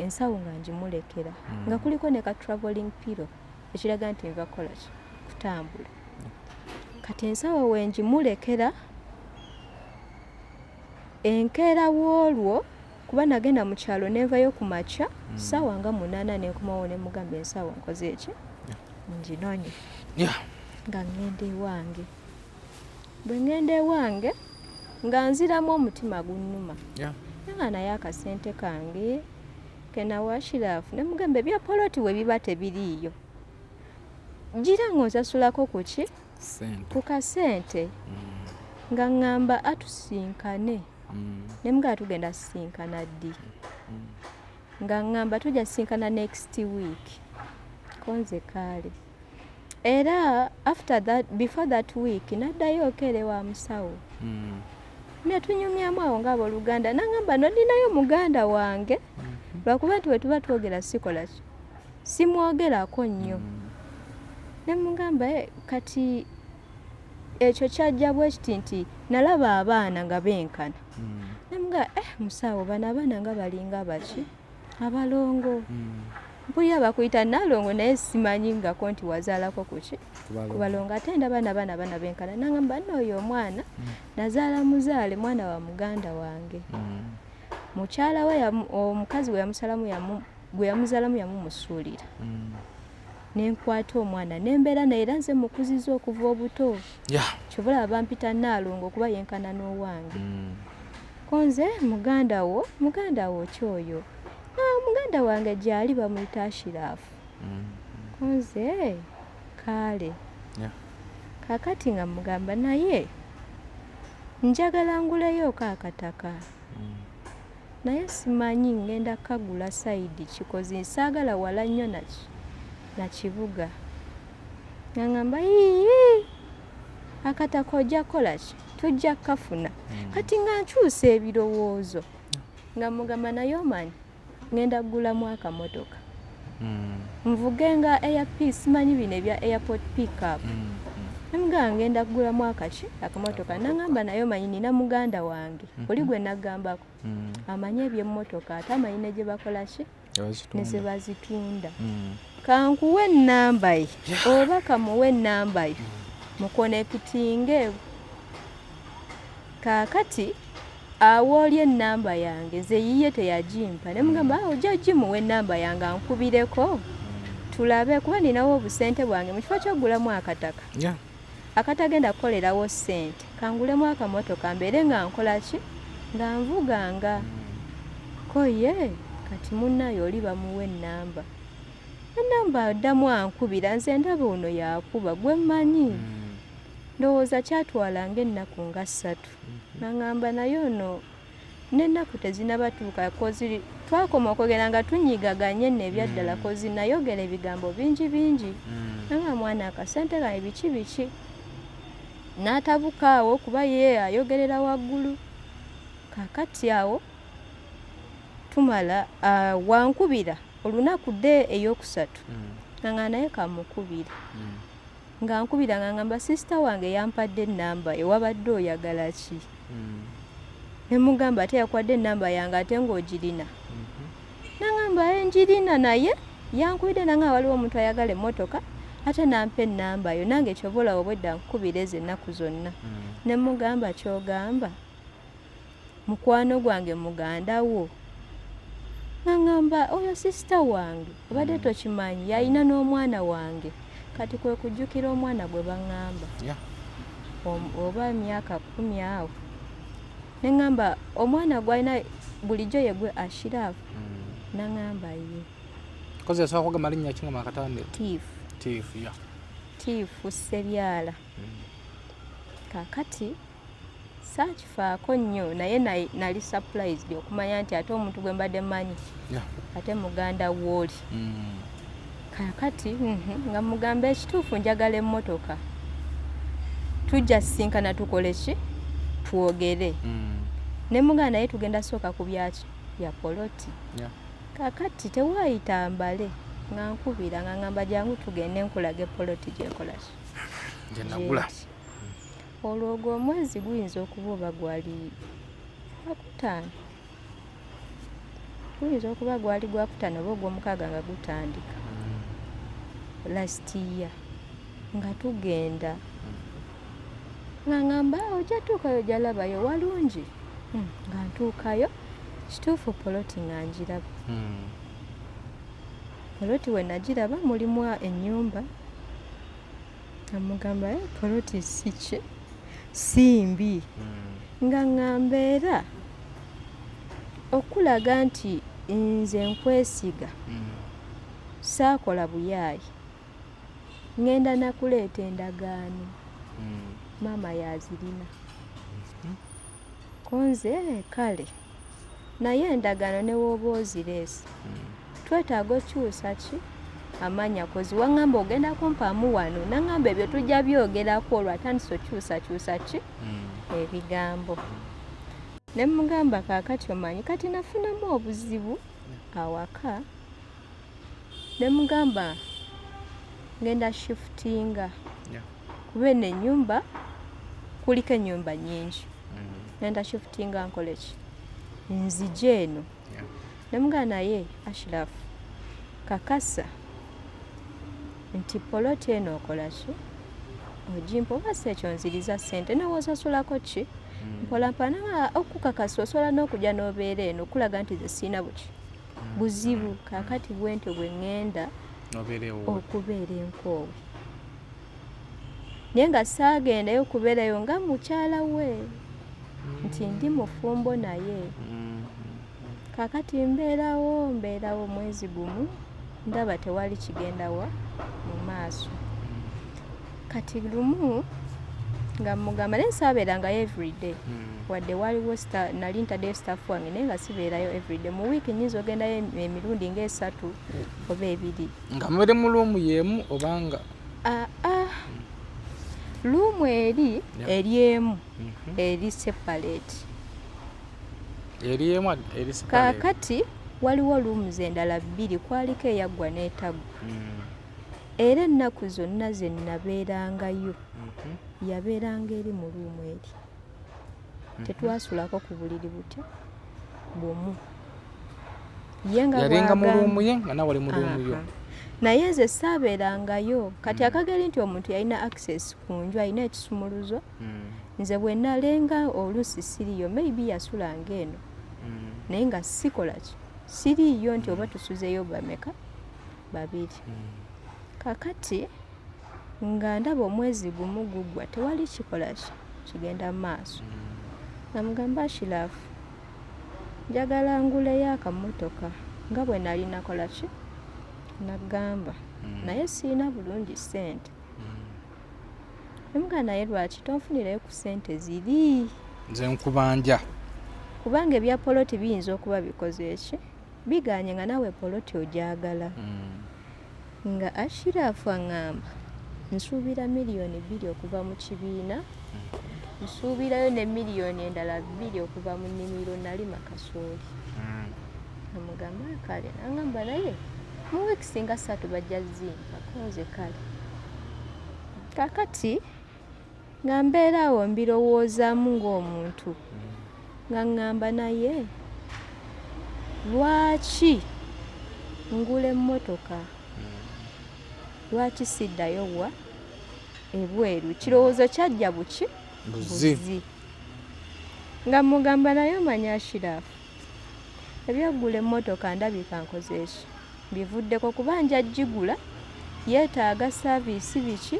S3: ensawo nga njimulekera nga kuliko ne ka travelling pillow ekiraga nti nva kola ki kutambula kati ensawo wenjimulekera enkeera w'olwo kuba nagenda mu kyalo nenvayo ku makya ssaawa nga 8 nenkomawo ne mugamba ensawo nkoze eki nginonye nga ngenda ewange bwe ngenda ewange nga nziramu omutima gunnuma nga naye akasente kange kenawa Shiraafu ne mugamba ebya poloti we biba tebiriiyo gira ng'onsasulako ku ki ku kasente nga ngamba atusinkane ne mga tugenda sinkana ddi nga ngamba tujja sinkana next week konze kale era before that week naddayo okere wa musawo netunyumyamu awo ng'abooluganda nangamba nodinayo muganda wange lwakuba nti wetuba twogera sikola ki simwogerako nnyo ne mugamba kati ekyo kyajja bwe kiti nti nalaba abaana nga benkana ne mga musawo bano abaana nga balinga baki abalongo mpulira bakuyita nalongo naye simanyingako nti wazaalako kuki kubalongo ate ndaba nabaana bana benkana nangamba nooyo omwana nazaala muzaale mwana wa muganda wange mukyala we omukazi gwe yamuzaalamu yamumusuulira nenkwata omwana nembeera naye era nze mukuziza okuva obuto kyobula bampita naalongo okuba yenkana n'owange konze muganda wo kyoyo muganda wange gyali bamuyita Shiraafu konze kale kakati nga mugamba naye njagala nguleyo akataka naye simanyi ngenda kagula saidi kikozi nsaagala wala nnyo na kibuga ngamba akataka ojja kola ki tujja kafuna kati nga nkyusa ebirowoozo nga mugamba naye omanyi ngenda kugulamu akamotoka nvuge nga airpiece manyi bino ebya airport pickup nga ngenda kugulamu akamotoka nangamba naye omanyi nina muganda wange oli gwe nagambako amanyi ebyemmotoka ate amanyi ne gye bakola ki ne ze bazitunda kankuwe ennamba ye oba kamuwe ennamba ye mukonekitinge kakati awoolya ennamba yange ze yiye teyagimpa ne mugamba ojja gimuwa ennamba yange ankubireko tulabe kuba ninawo obusente bwange mu kifo ky'okugulamu akataka akatagenda kukolerawo ssente kangulemu akamotoka mbeere nga nkola ki nga nvuganga koye kati munnayo oli bamuwa ennamba addamu ankubira nze ndaba ono yakuba gwe mmanyi ndowooza kyatwalanga ennaku nga 3 nangamba naye ono n'ennaku tezinabatuuka kozi twakoma okwogera nga tunyigaganye nno ebyaddala kozi nayogera ebigambo bingi nanga mwana akasente kange biki n'atabuka awo kuba ye ayogerera waggulu kakati awo tumala wankubira olunaku dde eyokusatu nga naye kamukubira nga nkubira nga ngamba sisita wange yampadde ennamba ewabadde oyagala ki ne mugamba ate yakwadde ennamba yange ate ng'ogirina nangamba njirina naye yankubidde nanga waliwo omuntu ayagala emmotoka ate nampa ennamba yo nange kyobola obwedda nkubira ezo ennaku zonna ne mugamba kyogamba mukwano gwange muganda wo nangamba oyo sisita wange obadde tokimanyi yalina n'omwana wange kati kwe kujjukira omwana gwe baŋŋamba oba emyaka 10 awo ne ŋŋamba omwana gwalina bulijjo ye gwe Ashiraafu naŋŋamba ye
S2: kozi yasobola kugamba linnya ki nga makatandiro
S3: Tiifu Sebyala kakati saakifaako nnyo naye nali surprised okumanya nti ate omuntu gwe mbadde mmanyi ate muganda wooli kakati nga mugamba ekituufu njagala emmotoka tujja sinkana tukole ki twogere ne mugana naye tugenda sooka ku byaki bya poloti. Kakati tewayita mbale nga nkubira nga ngamba jangu tugende nkulage poloti gyekolaki
S2: gye nagula.
S3: Olwo ogwo omwezi guyinza okuba oba gwali gwakutaano, guyinza okuba gwali gwakutaano oba ogw'omukaaga nga gutandika last year nga tugenda nga ngamba ojja tuukayo gyalabayo walungi nga ntuukayo kituufu poloti nga njiraba. Poloti we nagiraba mulimu ennyumba amugamba poloti siki simbi nga ŋŋambeera okulaga nti nze nkwesiga saakola buyaayi ŋŋenda nakuleeta endagaano maama yazirina konze kale naye endagaano ne wooba ozireese twetaaga okyusa ki amanya kozi waŋŋamba ogenda kumpaamu wano naŋŋamba ebyo tujja byogerako olwo atandise okyusakyusa ki ebigambo ne mugamba kaakati omanyi kati nafunamu obuzibu awaka ne mugamba ngenda shifutinga kuba eno ennyumba kuliko ennyumba nnyingi ngenda shifutinga nkoleki nzije eno ne mugamba naye Ashirafu kakasa nti poloti eno okolaki ogimpa oba si ekyo nziriza ssente newozasulako ki mpolampana okukakasa osobola n'okujja n'obeera eno okulaga nti ze siina buki buzibu kaakati bwentyo bwe ŋŋenda okubeera enkoowe naye nga saagendayo okubeerayo nga mukyala we nti ndi mufumbo naye kaakati mbeerawo mwezi gumu ndaba tewali kigendawa mu maaso kati lumu nga mugamba naye saabeerangayo everyday wadde waliwo nali ntaddeyo staafu wange naye nga sibeerayo everyday mu wiiki nyinza ogendayo emirundi ng'esatu oba ebiri
S2: nga mubere mu luumu yeemu obanga
S3: luumu eri emu eri separate kaakati waliwo luumuzi endala bbiri kwaliko eyaggwa n'etaggwa era ennaku zonna ze nabeerangayo yabeeranga eri mu luumu eri tetwasulako ku buliri butya bumu
S2: yalinga mu luumu ye nga nawe oli mu luumu yo
S3: naye nze saabeerangayo kati akageri nti omuntu yalina access ku nju alina ekisumuluzo nze bwe nalenga oluusi siriyo maybe yasulanga eno naye nga sikolaki siriyo nti oba tusuzeyo bameka babiri kakati nga ndaba omwezi gumu guggwa tewali kikolaki kigenda mu maaso namugamba Ashirafu njagala nguleyo akamotoka nga bwe nali nakolaki nagamba naye siina bulungi ssente namuga naye lwaki tonfunirayo ku ssente ziri
S2: nze nkubanja
S3: kubanga ebya poloti biyinza okuba bikoze eki biganye nga nawe poloti ogyagala nga Ashirafu aŋŋamba nsuubira miliyoni 2 okuva mu kibiina nsuubirayo ne miliyoni endala 2 okuva mu nnimiro nalima kasooli namugamba kale naŋŋamba naye mu wiiki singa 3 bajja zimpa konze kale kakati nga mbeeraawo mbirowoozaamu ng'omuntu nga ŋŋamba naye lwaki ngula emmotoka lwaki siddayo wa ebweru kirowoozo kyajja buki buzi nga mugamba naye omanya Ashirafu ebyogula emmotoka ndabika nkoze eki bivuddeko kuba nja gigula yeetaaga saaviisi biki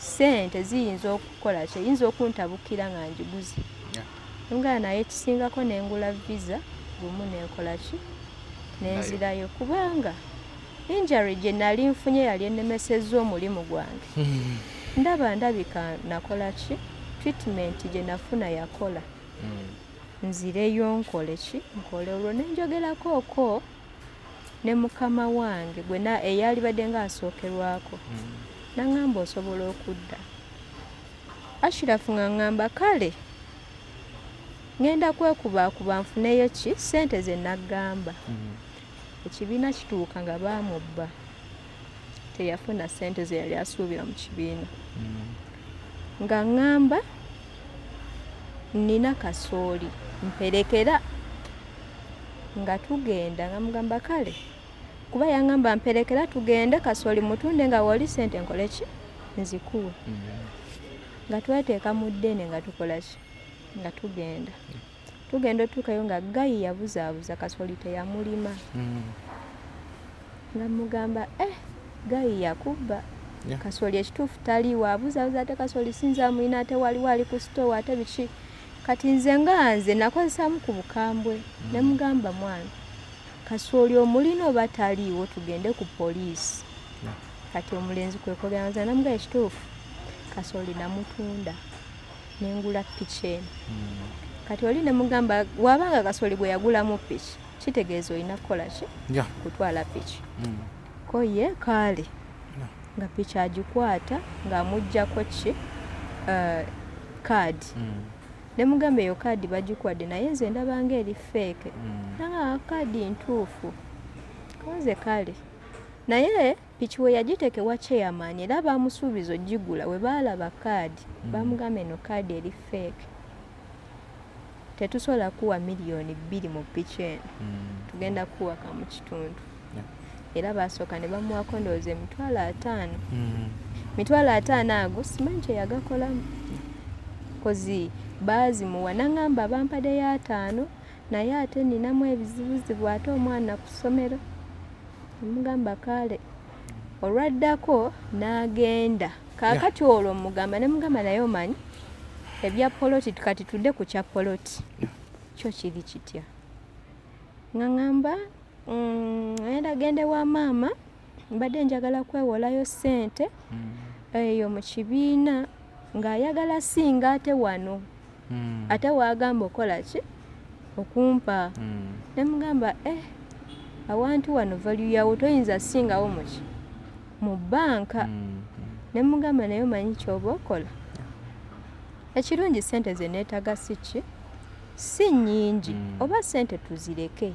S3: ssente ziyinza okukola ki eyinza okuntabukira nga njiguzi nga naye ekisingako nengula visa gumu nenkola ki nenzirayo kubanga injury gye nali nfunye yali ennemesezza omulimu gwange ndabika nakola ki treatment gye nafuna yakola nzireyo nkole ki nkole olwo nenjogerako oko ne mukama wange gwe eyali badde nga asookerwako naŋŋamba osobola okudda Ashirafu nga ŋŋamba kale ngenda kwekubakuba nfuneyo ki ssente ze nagamba. Ekibiina kituuka nga baamubba, teyafuna ssente ze yali asuubira mu kibiina. Nga ŋŋamba nina kasooli mperekera, nga tugenda nga mugamba kale kuba yaŋŋamba mperekera tugende kasooli mutunde nga wali ssente nkole ki nzikuwe. Nga tweteeka mu ddene nga tukola ki nga tugenda otuukayo nga Gayi yabuzaabuza kasooli teyamulima. Nga mugamba Gayi yakubba kasooli ekituufu taliiwo, abuzaabuza ate kasooli sinza muyina ate waliwo ali ku sitoowa ate biki. Kati nze nga nze nakozesaamu ku bukambwe ne mugamba mwana kasooli omulina oba taliiwo tugende ku poliisi. Kati omulenzi kwe koganza namugamba ekituufu kasooli namutunda nengula piki eno. Kati oli ne mugamba wabanga kasooli bwe yagulamu piki kitegeeza olina kukola ki kutwala piki. Ko ye kaale nga piki agikwata ng'amuggyako ki kaadi. Ne mugamba eyo kaadi bagikwadde naye nze ndabanga eri feeke. Kaadi ntuufu koze kale naye piki we yagiteeka ewa chairman era baamusuubiza ogigula we baalaba kaadi baamugamba eno kaadi eri feeke, tetusobola kuwa miliyoni 2 mu piki eno, tugenda kuwaka mu kitundu. Era baasooka ne bamuwako ndowooza emitwalo 5 ago simanyi kye yagakolamu kozi baazimuwa. Naŋŋamba bampaddeyo 5 naye ate ninamu ebizibuzibu ate omwana ku ssomero. Mugamba kale olwaddako n'agenda kaakati olwo mugamba ne mugamba naye omanyi ebya poloti kati tudde ku kya poloti kyo kiri kitya. Ng'angamba ngenda gende wa maama mbadde njagala kwewolayo ssente eyo mu kibiina ng'ayagala singa ate wano ate waagamba okola ki okumpa. Ne mugamba awantu wano value yawo toyinza singawo muki mu banka. Ne mugamba naye omanyi kyoba okola ekirungi ssente ze neetaga si nnyingi oba ssente tuzireke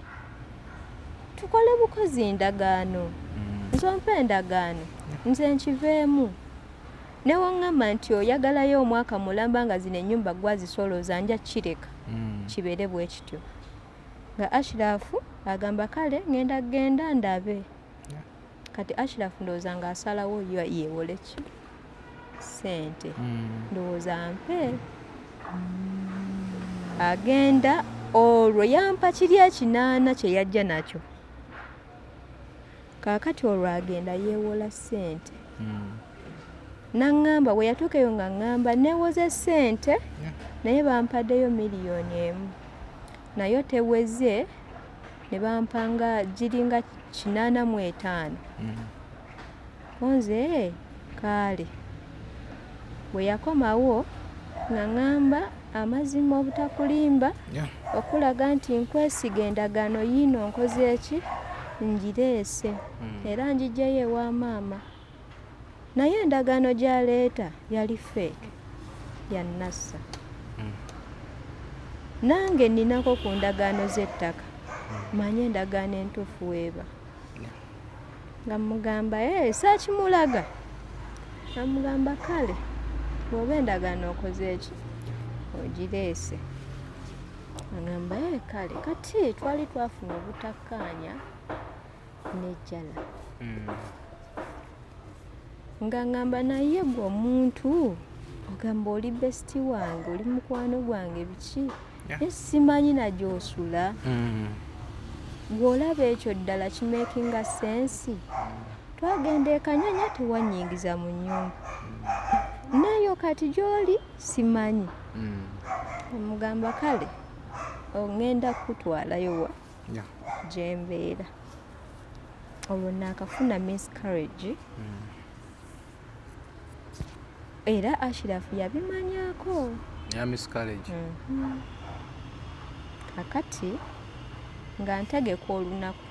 S3: tukole bukozi ndagaano nzompa endagaano nze nkiveemu. Ne waŋŋamba nti oyagalayo omwaka mulamba nga zino ennyumba gwazisolooza nja kireka kibeere bwe kityo. Nga Ashirafu agamba kale ngenda genda ndabe. Kati Ashirafu ndowooza ng'asalawo yeewole ki ssente ndowooza mpe. Agenda olwo yampa kiri 8 kye yajja nakyo. Kaakati olwo agenda yeewola ssente. Naŋŋamba bwe yatuukeyo nga ŋŋamba neewoze ssente naye bampaddeyo miliyoni 1 nayo teweze ne bampanga giringa 85. Nze kaale bwe yakomawo nga ŋŋamba amazima obutakulimba okulaga nti nkwesiga endagaano yiino nkoze eki ngireese era ngiggyeyo ewa maama. Naye endagaano gy'aleeta yali feeke ya nassa. Nange ninako ku ndagaano z'ettaka manye endagaano entuufu weeba. Nga mugamba saakimulaga. Namugamba kale bw'oba endagaano okoze eki ogireese. Agamba kale kati twali twafuna obutakkaanya n'ejjala. Nga ŋŋamba naye gwe omuntu ogamba oli besiti wange oli mukwano gwange biki simanyi na gy'osula. Gw'olaba ekyo ddala kimeekinga sensi. Twagenda ekanyanya tewanyingiza mu nnyumba nayo kati gy'oli simanyi. Omugamba kale ongenda kutwalayo wa gye mbeera. Olwo naakafuna miscarriage era Ashirafu yabimanyaako
S2: ya miscarriage.
S3: Kakati nga ntegeka olunaku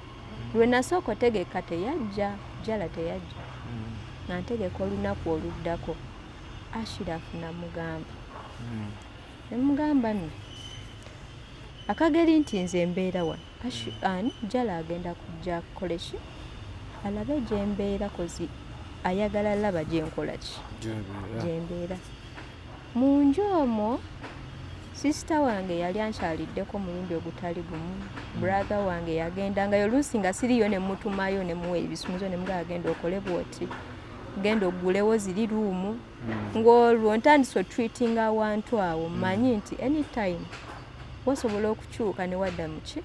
S3: lwe nasooka otegeka teyajja jala teyajja nga ntegeka olunaku oluddako Ashirafu namugamba. Ne mugamba nno akageri nti nze mbeera wano ani jala agenda kujja koleki alabe gye mbeera kozi ayagala laba gye nkola ki gye mbeera mu nju omwo sisita wange yali ankyaliddeko mulundi ogutali gumu brother wange yagendangayo oluusi nga siriyo ne mutumayo ne muwa ebisumuzo ne mugala agenda okole bwoti genda ogulewo ziri ruumu ng'olwo ntandise otreating awantu awo mmanyi nti anytime wasobola okukyuka ne wadda muki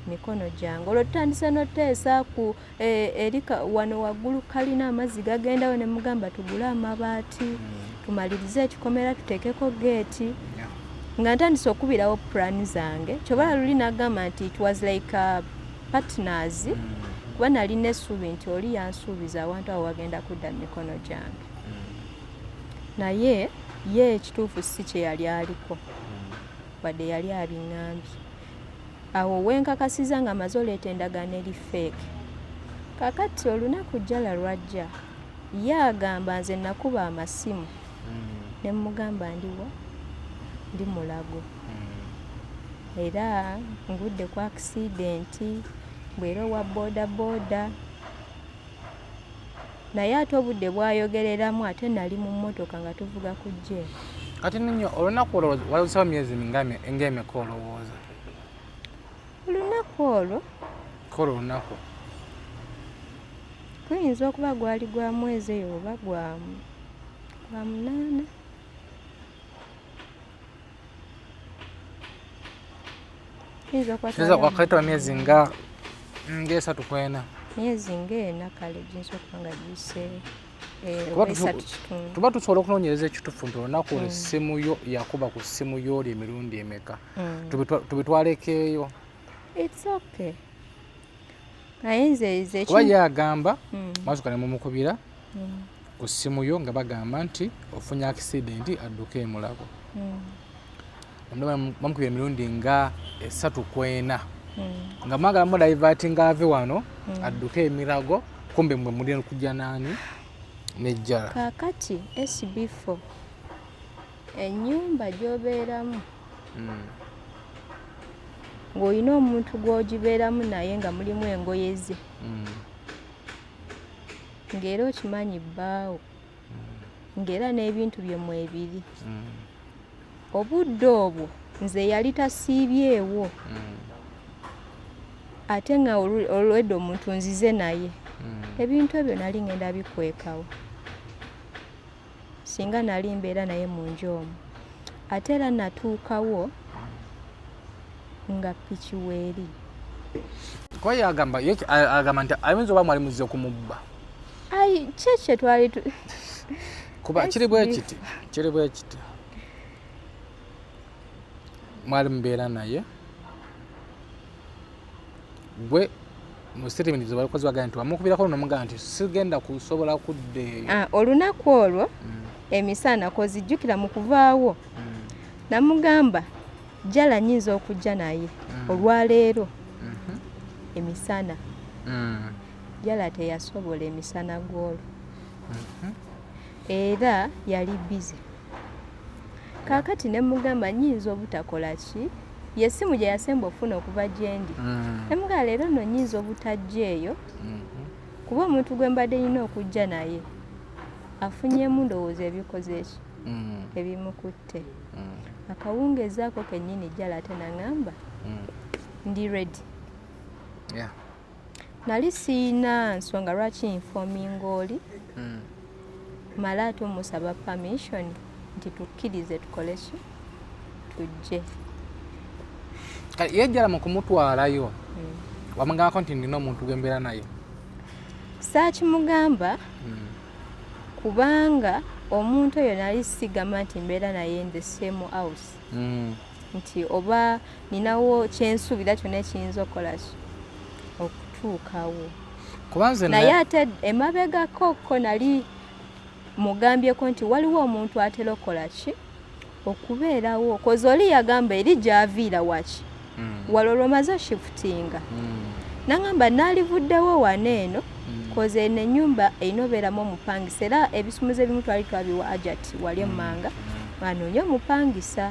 S3: mikono gyange olwo tutandise noteesa ku erika wano waggulu kalina amazzi gagendawo ne mugamba tugule amabaati tumalirize ekikomera tuteekeko geeti nga ntandise okubirawo plan zange kyobala luli nagamba nti it was like partners kuba nali nesuubi nti oli yansuubiza awantu awo wagenda kudda mikono gyange naye ye ekituufu si kye yali aliko wadde yali abiŋŋambye awo wenkakasiza nga amaze oleeta endagaano eri feeke kakati olunaku jjala lwajja ye agamba nze nakuba amasimu ne mugamba ndiwa ndi Mulago era ngudde ku accidenti bwera wa boda naye ate obudde bwayogereramu ate nali mu mmotoka nga tuvuga ku jje
S2: kati ninyo olunaku olwo waliwo myezi mingapi ng'emeka olowooza
S3: olunaku olwo
S2: kola olunaku
S3: guyinza okuba gwali gwa mwezi eyo oba gwa munaana
S2: kiyinza kwakaita myezi ng'esatu kwena
S3: myezi ng'ena kale giyinza okuba nga giyise
S2: tuba tusobola okunoonyereza ekituufu nti olunaku olwo essimu yo yakuba ku ssimu yooli emirundi emeka tubitwaleko eyo
S3: it's okay naye nze
S2: kuba yagamba mwasuka ne mumukubira ku ssimu yo nga bagamba nti ofunye accident adduke e Mulago bamukubira emirundi nga 3 kwena nga mwagala mudivertinga ave wano adduke e Mulago kumbe mwe muli kujja nani nejjala
S3: kakati SB4 ennyumba gy'obeeramu ng'olina omuntu gw'ogibeeramu naye nga mulimu engoye ze ng'era okimanyi bbaawo ng'era n'ebintu byemu ebiri obudde obwo nze yali tasiibyewo ate nga olwedde omuntu nzize naye ebintu ebyo nali ngenda bikwekawo singa nali mbeera naye mu nju omwo ate era natuukawo nga piki weeri
S2: kuba yagamba nti ayinza oba mwali muzze kumubba
S3: ai kyekye twali
S2: kuba kiri bwe kiti mwali mubeera naye gwe mu statement zebalikozi bagamba nti wamukubirako nomugamba nti sigenda kusobola kudda eyo
S3: olunaku olwo emisana kozijjukira mu kuvaawo namugamba jala nyinza okujja naye olwaleero emisana jala teyasobola emisana gw'olwo era yali bize kakati ne mugamba nyinza obutakola ki yessimu gye yasemba okufuna okuva gyendi nemugala leero nno nyinza obutajja eyo kuba omuntu gwe mbadde nyina okujja naye afunyemu ndowooza ebikoze eki ebimukutte akawungeezi ako kennyini jala ate naŋŋamba ndi ready nali siina nsonga lwaki informinga oli mala ate omusaba permission nti tukkirize tukoleki tujje
S2: yejjala mu kumutwalayo wamugambako nti ndina omuntu gwembeera naye
S3: saakimugamba kubanga omuntu oyo nali sigamba nti mbeera naye in the same house nti oba ninawo kyensuubira kyonna ekiyinza okukolaki okutuukawo naye ate emabegako ko nali mugambyeko nti waliwo omuntu atera okukolaki okubeerawo kozi oli yagamba eri gy'aviira waki wala olwomaze shifutinga naŋŋamba naalivuddewo wano eno kozi eno ennyumba erina obeeramu omupangisa era ebisumuzo ebimu twali twabiwa ajati wali emmanga anoonye omupangisa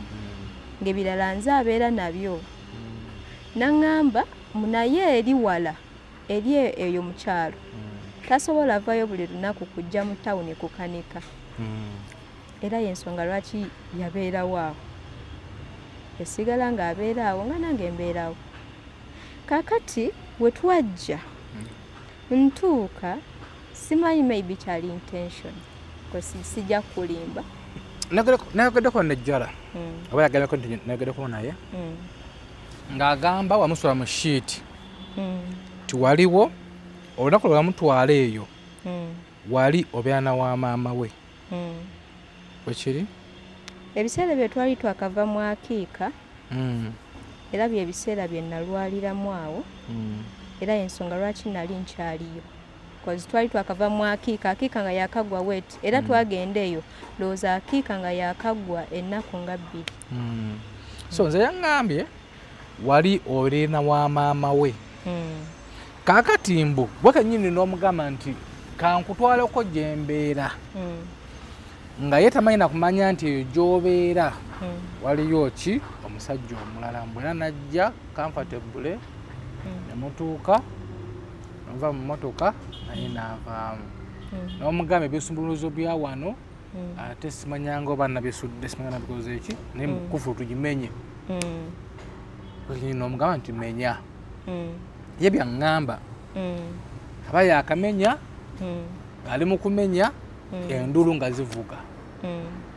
S3: ng'ebirala nze abeera nabyo naŋŋamba naye eri wala eri eyo mu kyalo tasobola vayo buli lunaku kujja mu tawuni kukanika era y'ensonga lwaki yabeerawo awo esigala ng'abeera awo nga nange mbeerawo kaakati we twajja ntuuka simanyi maybe kyali intention kosi sijja kulimba
S2: nayogeddeko nejjala oba yagambeko nti nayogeddeko naye ng'agamba wamusula mu shiiti tiwaliwo olunaku lwe wamutwala eyo wali obeera wa maama we wekiri
S3: ebiseera bye twali twakava mu akiika era bye biseera bye nalwaliramu awo era ensonga lwaki nali nkyaliyo kozi twali twakava mu akiika nga yakagwa wet era twagenda eyo lowooza akiika nga yakagwa ennaku nga 2
S2: so nze yaŋŋambye wali obeera wa maama we kaakati mbu bwe kennyini n'omugamba nti kankutwaleko gye mbeera nga ye tamanyi na kumanya nti eyo gy'obeera waliyo ki omusajja omulala mbwena najja comfortable ne mutuuka nova mu motoka naye n'avaamu n'omugamba ebisumbuluzo bya wano ate simanyanga oba nabisudde simanya nabikoze eki naye mukufu tugimenye n'omugamba nti menya ye byaŋŋamba aba yakamenya ali mu kumenya endulu nga zivuga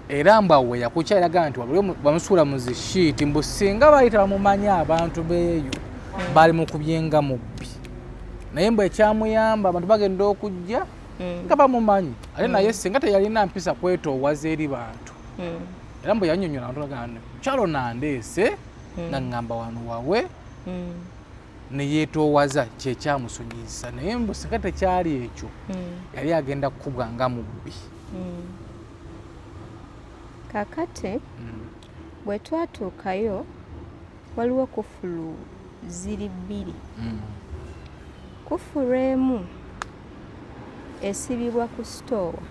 S2: era mbwawe yakukyayiraga nti bamusuula mu zishiiti mbu singa bayita bamumanya abantu beeyo bali mu kubyenga mubbi naye mbwe ekyamuyamba abantu bagenda okujja nga bamumanyi ate naye singa teyalina mpisa kwetoowaza eri bantu era mbwe yannyonnyola abantu bagamba kyalo nandeese nga ŋŋamba wano wawe neyeetoowaza kyekyamusonyiyisa naye mbu singa tekyali ekyo yali agenda kukubwa nga mubbi
S3: kakati bwe twatuukayo waliwo kufulu ziri 2 kufulu emu esibibwa ku sitoowa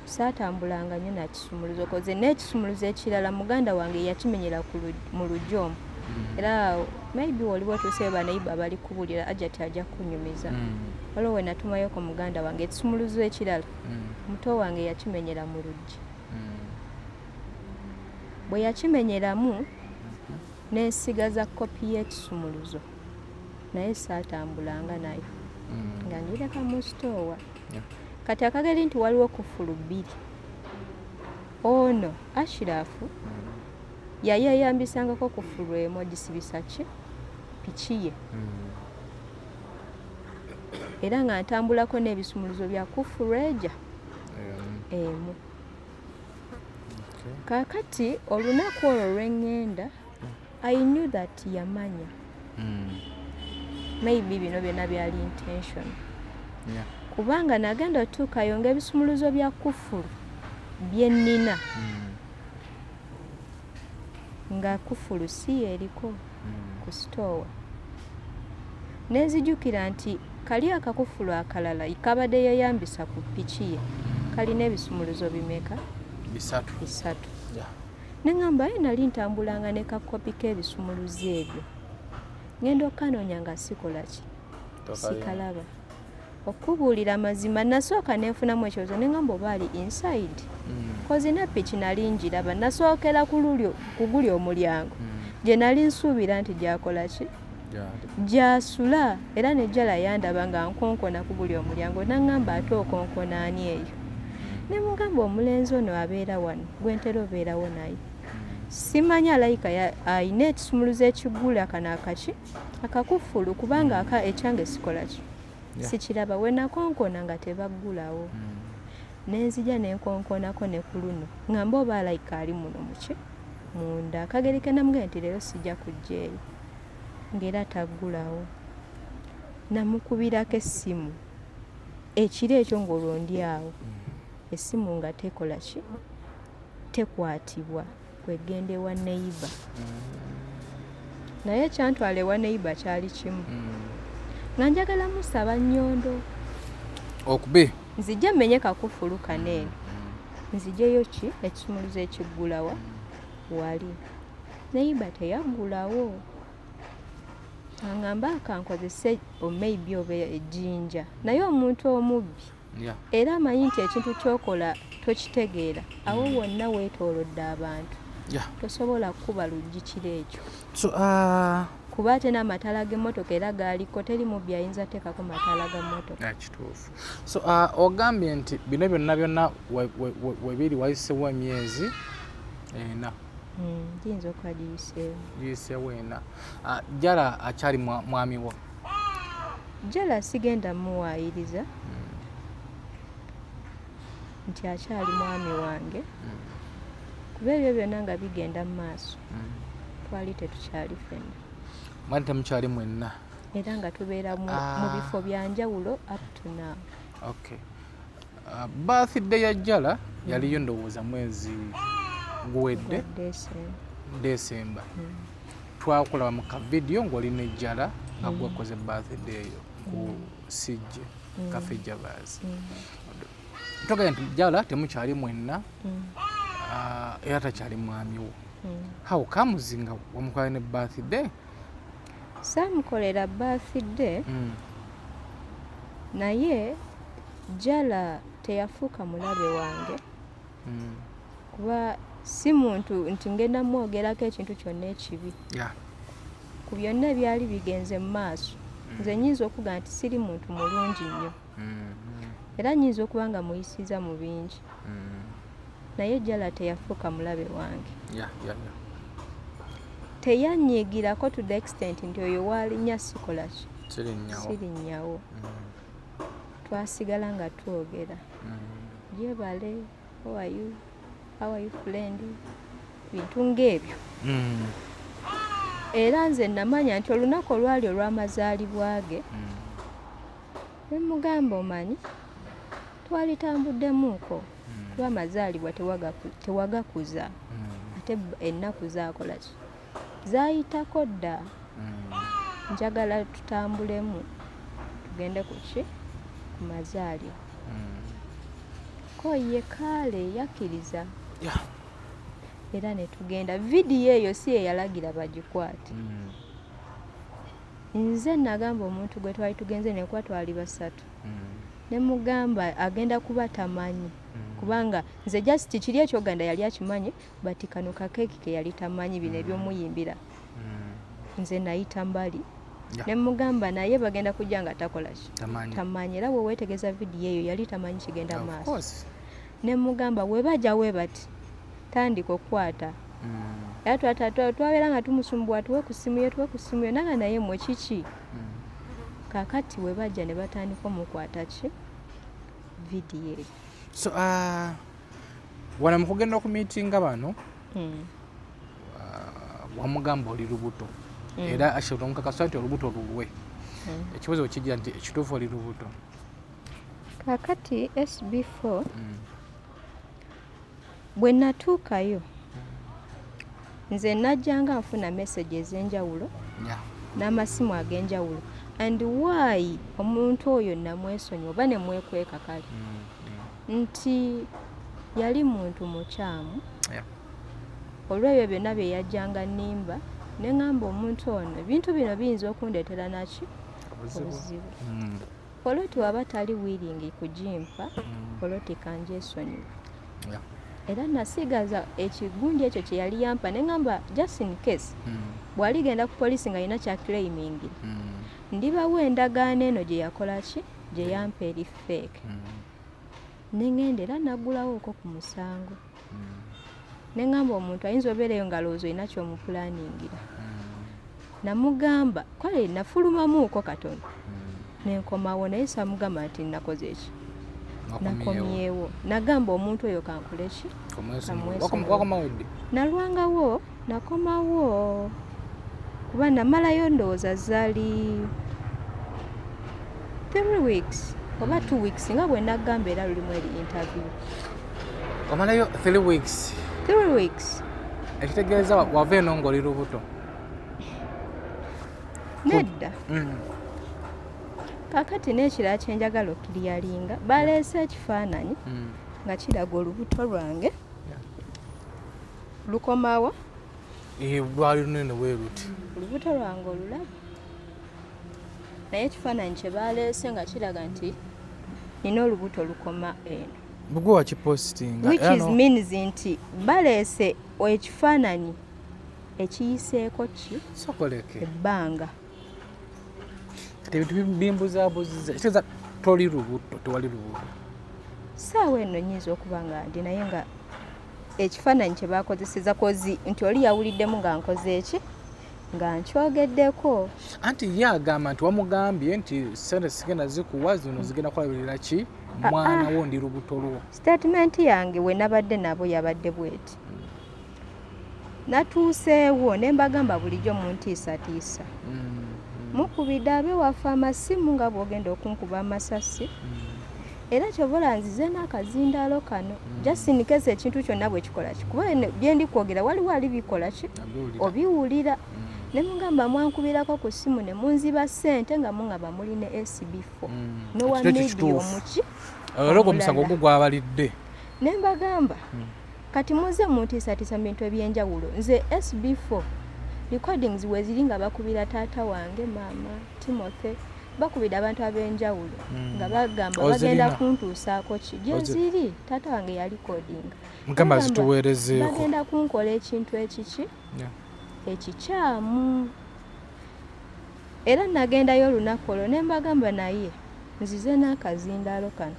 S3: saatambulanga nnyo nakisumuluzo koze n'ekisumuluzo ekirala muganda wange yakimenyera mu lujoomu era maybe waliwo tuuseyo banaiba bali kubulira ajati ajja kunyumiza waliwo we natumayo ku muganda wange ekisumuluzo ekirala muto wange yakimenyera mu luggi bwe yakimenyeramu n'ensigaza kopi y'ekisumuluzo naye saatambulanga nayo nga ngireka mu sitoowa kati akageri nti waliwo kufulu 2 ono Ashirafu yayeyambisangako kufulu emu ogisibisa ki piki ye era nga ntambulako n'ebisumuluzo bya kufulu eja emu kakati olunaku olwo lwengenda I knew that yamanya maybe bino byonna byali intention kubanga nagenda otuukayo ng'ebisumuluzo bya kufulu byennina nga kufulu si eriko ku sitoowa nenzijukira nti kali akakufulu akalala kabadde yeyambisa ku piki ye kalina ebisumuluzo bimeka 3 neŋŋamba ye nali ntambulanga ne kakopi k'ebisumuluzo ebyo ngenda okkanoonya nga sikola ki sikalaba okubuulira amazima nasooka nenfunamu ekyozo neŋŋamba oba ali inside kozi ne piki nali njiraba nasookera ku guli omulyango gye nali nsuubira nti gyakola ki gyasula era nejjala yandaba nga nkonkona ku guli omulyango naŋŋamba ate okonkona ani eyo ne mugamba omulenzi ono abeera wano gwentera obeerawo naye simanyi alayika ayina ekisumuluzo ekigula kano akaki akakufulu kubanga ekyange sikola ki sikiraba we nakonkona nga tebaggulawo nenzija nenkonkonako ne ku luno ŋŋamba oba alayika ali muno muki munda akageri ke namugamba nti leero sijja kujja eri ng'era taggulawo namukubirako essimu ekiro ekyo ng'olwo ndi awo essimu nga tekola ki tekwatibwa kwegenda ewa neiba naye ekyantwala ewa neiba kyali kimu nga njagala musaba nnyondo
S2: okube
S3: nzijja mmenye kakufulu kaneeno nzijeyo ki ekisumuluzo ekiggulawa wali neiba teyaggulawo Angamba akankozese maybe oba ejjinja naye omuntu omubbi era amanyi nti ekintu kyokola tokitegeera awo wonna weetoolodde abantu tosobola kukuba luggi kiro ekyo kuba ate n'amataala g'emmotoka era gaaliko teri mubbi ayinza teekako mataala ga mmotoka.
S2: Kituufu. So ogambye nti bino byonna webiri wayiseewo emyezi ena.
S3: Giyinza okuba
S2: giyiseewo ena. Jala akyali mwami wo?
S3: Jala sigenda muwaayiriza nti akyali mwami wange kuba ebyo byonna nga bigenda mu maaso twali tetukyali ffenna.
S2: Mwali temukyali mwenna?
S3: Era nga tubeera mu bifo bya njawulo up to now.
S2: Okay. Birthday ya Jala yaliyo ndowooza mwezi guwedde December. Twakulaba mu kavidiyo ng'oli ne Jala nga gwakoze birthday eyo ku Sijje Cafe Javas. Toganya nti Jala temukyali mwenna era takyali mwami wo. How comes nga wamukola ne birthday?
S3: Saamukolera birthday naye Jala teyafuuka mulabe wange kuba si muntu nti ngenda mwogerako ekintu kyonna ekibi ku byonna ebyali bigenze mu maaso nze nnyinza okuga nti siri muntu mulungi nnyo era nnyinza okuba nga muyisiza mu bingi naye Jala teyafuuka mulabe wange. Teyanyiigirako to the extent nti oyo waalinnya sikola ki sirinnyawo. Twasigala nga twogera Jebale, how are you friend, bintu ng'ebyo. Era nze namanya nti olunaku olwali olw'amazaalibwa ge ne mugamba omanyi twalitambuddemuuko kuba amazaalibwa tewagakuza ate ennaku zaakola ki zaayitako dda. Njagala tutambulemu tugende ku ki ku mazaalibwa ko ye kaale yakkiriza era ne tugenda. Vidiyo eyo si ye yalagira bagikwate. Nze nagamba omuntu gwe twali tugenze ne kuba twali basatu ne mugamba agenda kuba tamanyi kubanga nze just kiri ekyoganda yali akimanyi bati kano kakeeki ke yali tamanyi bino ebyomuyimbira nze nayita mbali ne mugamba naye bagenda kujja nga takola ki tamanyi era weweetegereza vidiyo eyo yali tamanyi kigenda maaso. Ne mugamba webajja we bati tandika okukwata era twabeera nga tumusumbuwa tuwe ku simu ye nanga naye mwe kiki kakati webajja ne batandika omukwata ki vidiyo eyo.
S2: So wano mukugenda okumiitinga bano wamugamba oli lubuto era ashobora omukakasa nti olubuto lulwe ekibuzo kijja nti ekituufu oli lubuto
S3: kakati SB4 bwe natuukayo nze najjanga nfuna message ez'enjawulo n'amasimu ag'enjawulo and why omuntu oyo namwesonyiwa oba ne mwekweka kale nti yali muntu mukyamu olw'ebyo byonna bye yajjanga nimba ne ŋŋamba omuntu ono ebintu bino biyinza okundeetera naki obuzibu poloti waba tali wiringi kugimpa poloti kanjesonyiwa era nasigaza ekigundi ekyo kye yali yampa ne ŋŋamba just in case bw'aligenda ku polisi nga yina kyaclaimingira ndibawo endagaano eno gye yakola ki gye yampa eri fake ne ŋŋenda era naggulawo okwo ku musango ne ŋŋamba omuntu ayinza obeereyo nga lowooza olina kyomupulaningira namugamba kale nafulumamuuko katono nenkomawo naye samugamba nti nakoze eki nakomyewo nagamba omuntu oyo kankole ki nalwangawo nakomawo kuba namalayo ndowooza zaali 3 weeks oba 2 weeks nga bwe nagamba era lulimu eri interview.
S2: Omalayo 3 weeks?
S3: 3 weeks.
S2: Ekitegeeza wava eno ng'oli lubuto?
S3: Nedda. Kakati n'ekirala kye njagala okiryalinga baleese ekifaananyi nga kiraga olubuto lwange lukomawa
S2: lwali lunene bwe luti
S3: olubuto lwange olulaba naye ekifaananyi kye baleese nga kiraga nti nina olubuto lukoma eno
S2: bugwe wakipostinga
S3: which is means nti baleese ekifaananyi ekiyiseeko ki
S2: sokoleke
S3: ebbanga
S2: kati ebintu bimbuzaabuziza kitegeeza toli lubuto tewali lubuto
S3: saawa eno nnyinza okuba nga ndi naye nga ekifaananyi kye bakozeseza kozi nti oli yawuliddemu nga nkoze eki nga nkyogeddeko
S2: anti ye agamba nti wamugambye nti sente zigenda zikuwa zino zigenda kulabirira ki mwana wo ndi lubuto lwo
S3: statement yange we nabadde nabo yabadde bweti natuuseewo ne mbagamba bulijjo muntiisatiisa mukubidde abewaffe amasimu nga bw'ogenda okunkuba amasasi era kyobola nzize n'akazindaalo kano just in case ekintu kyonna bwe kikola ki kuba bye ndi kwogera waliwo ali bikola ki obiwulira ne mugamba mwankubirako ku ssimu ne munziba ssente nga muŋŋaba muli ne SB4 nowa medium ki
S2: olwo omusango ogwo gwabalidde
S3: ne mbagamba kati muze muntiisatiisa mu bintu ebyenjawulo nze SB4 recordings we ziri nga bakubira taata wange maama Timothy bakubira abantu ab'enjawulo nga bagamba bagenda kuntuusaako ki gye ziri taata wange ya recording
S2: mugamba zituweerezeeko
S3: bagenda kunkola ekintu ekiki ekikyamu era nagendayo olunaku olwo ne mbagamba naye nzize n'akazindaalo kano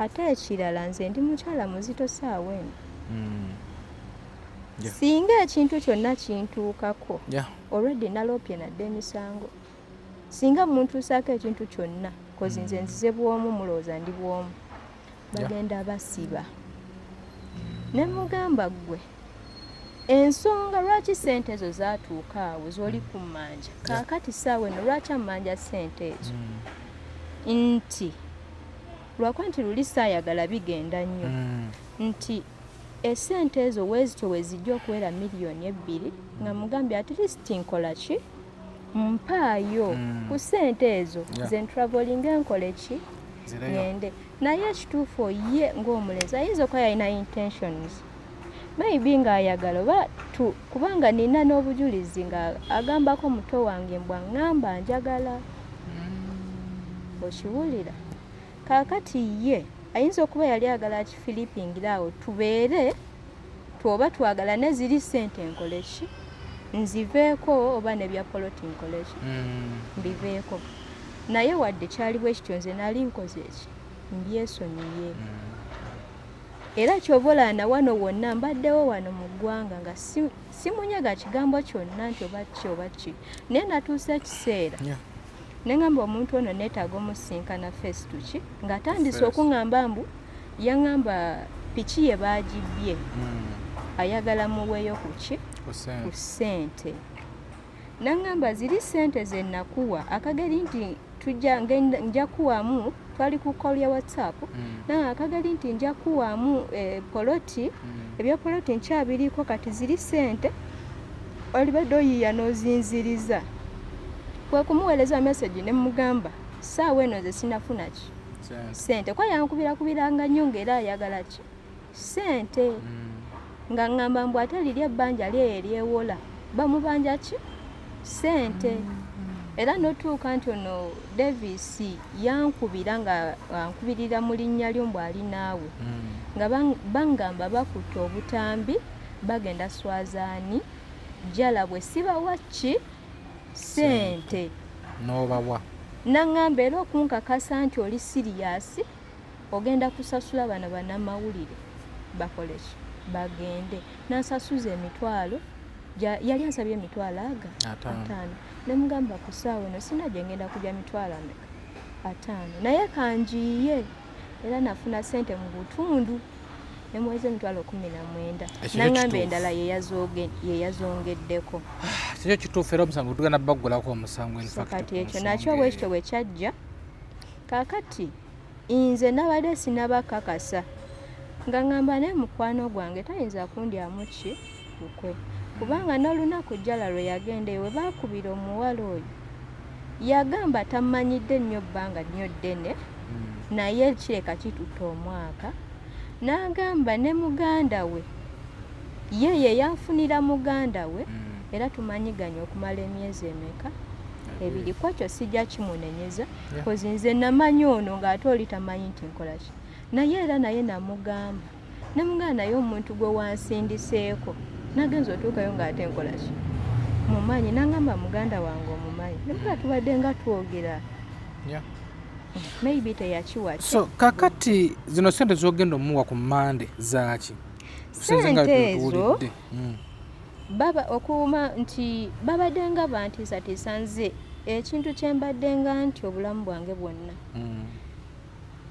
S3: ate ekirala nze ndi mukyala muzito saawa eno singa ekintu kyonna kintuukako already naloopye nadde emisango singa muntuusaako ekintu kyonna kozi nze nzize bwomu mulowooza ndi bwomu bagenda basiba ne mugamba ggwe ensonga lwaki ssente ezo zaatuuka awo z'oli ku mmanja kaakati saawa eno lwaki ammanja ssente ezo nti lwakuba nti luli saayagala bigenda nnyo nti essente ezo weezityo wezijja okuwera miliyoni 2 nga mugambye at least nkola ki mpaayo ku ssente ezo ze ntraveling enkola ki ngende naye ekituufu ye ng'omulenzi ayinza okuba yalina intentions maybe ng'ayagala oba kubanga nina n'obujulizi nga agambako muto wange mbw aŋŋamba njagala okiwulira kaakati ye ayinza okuba yali agala akifilipingirawo tubeere twoba twagala ne ziri ssente nkole ki nziveeko oba ne bya poloti nkole ki mbiveeko naye wadde kyali bwe kityo nze nali nkoze eki mbyesonyiye era kyobola na wano wonna mbaddewo wano mu ggwanga nga simunyaga kigambo kyonna nti oba ki oba ki naye natuusa ekiseera neŋŋamba omuntu ono neetaaga omusinkana face to ki ng'atandise okuŋŋamba mbu yaŋŋamba piki ye baagibbye ayagala muweeyo ku ki ku ssente naŋŋamba ziri ssente ze nakuwa akageri nti nja kuwamu twali ku call ya WhatsApp naye akageri nti nja kuwamu poloti ebya poloti nkyabiriko kati ziri ssente olibadde oyiya n'ozinziriza kwe kumuweereza message ne mugamba saawa eno ze sinafuna ki ssente kwa yankubiranga nnyo ng'era ayagala ki ssente nga ŋŋamba mbw ate liri ebbanja lyeyo eryewola bamubanja ki ssente era notuuka nti ono Davis yankubira nga ankubirira mu linnya lyo mbw ali naawe nga bangamba bakutte obutambi bagenda swazaani jala bwe sibawa ki ssente
S2: n'obawa
S3: naŋŋamba era okunkakasa nti oli siriyasi ogenda kusasula bano bannamawulire bakole ki bagende nansasuza emitwalo yali ansabye emitwalo aga 5 ne mugamba ku ssaawa eno sina gye ngenda kujja mitwalo 5 naye kanjiye era nafuna ssente mu butundu nemuweza emitwalo 19 naŋŋamba endala ye yazongeddeko
S2: ekyo kituufu era omusango tugenda baggulako omusango
S3: kati ekyo nakyo bwekityo bwe kyajja kaakati nze nabadde sinabakakasa nga ŋŋamba naye mukwano gwange tayinza kundyamu ki lukwe kubanga n'olunaku jjala lwe yagenda ewe baakubira omuwala oyo yagamba tammanyidde nnyo bbanga nnyo ddene naye kireka kitutta omwaka n'agamba ne muganda we ye yanfunira muganda we era tumanyiganya okumala emyezi emeka ebiri kwekyo sijja kimunenyeza kozi nze namanyi ono ng'ate oli tamanyi nti nkola ki naye era naye namugamba namugamba naye omuntu gwe wansindiseeko nagenza otuukayo ng'ate nkola ki mumanyi nangamba muganda wange omumanyi nebula tubadde nga twogera maybe teyakiwa
S2: so kakati zino sente zogenda omuwa ku Mande zaaki
S3: sente ezo baba okuuma nti babadde nga bantiisatiisa nze ekintu kye mbadde nga nti obulamu bwange bwonna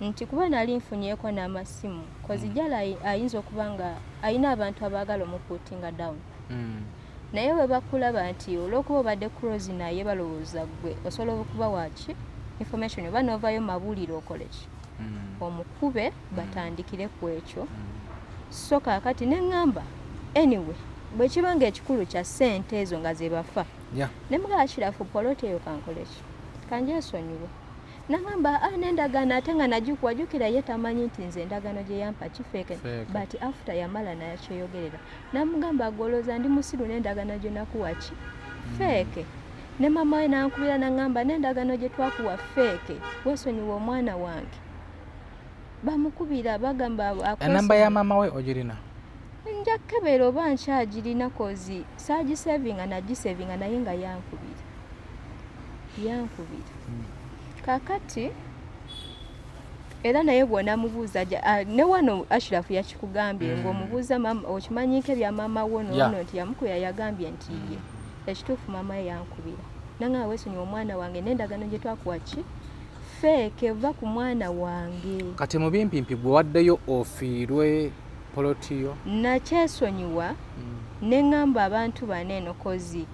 S3: nti kuba nali nfunyeeko n'amasimu kozi jala ayinza okuba nga ayina abantu abaagala omupuutinga down naye bwe bakulaba nti olw'okuba obadde close naye balowooza gwe osobola okuba waki information oba novayo mabulire okole ki omukube batandikire ku ekyo so kaakati neŋŋamba anyway bwe kiba nga ekikulu kya ssente ezo nga ze bafa ne mugala kirafu poloti eyo kankole ki kanjesonyiwe naŋŋamba n'endagaano ate nga nagikuwa jjukira ye tamanyi nti nze endagaano gye yampa kifeeke but after yamala nakyeyogerera namugamba agolooza ndi musiru n'endagaano gye nakuwa ki feeke ne mama we nankubira naŋŋamba n'endagaano gye twakuwa feeke weesonyiwa omwana wange bamukubira bagamba
S2: enamba ya mama we ogirina
S3: nja kukebera oba nkyagirina kozi saagisevinga nagisevinga naye nga yankubira kakati era naye bwonamubuuza ne wano Ashrafu yakikugambye ng'omubuuza okimanyiiko ebya maama wo noono nti yamukuya yagambye nti ye ekituufu maama ye yankubira nange weesonyiwa omwana wange n'endagaano gye twakuwa ki feeke va ku mwana wange
S2: kati mu bimpimpi gwe waddeyo ofiirwe polotiyo
S3: nakyesonyiwa neŋŋamba abantu bano eno kozi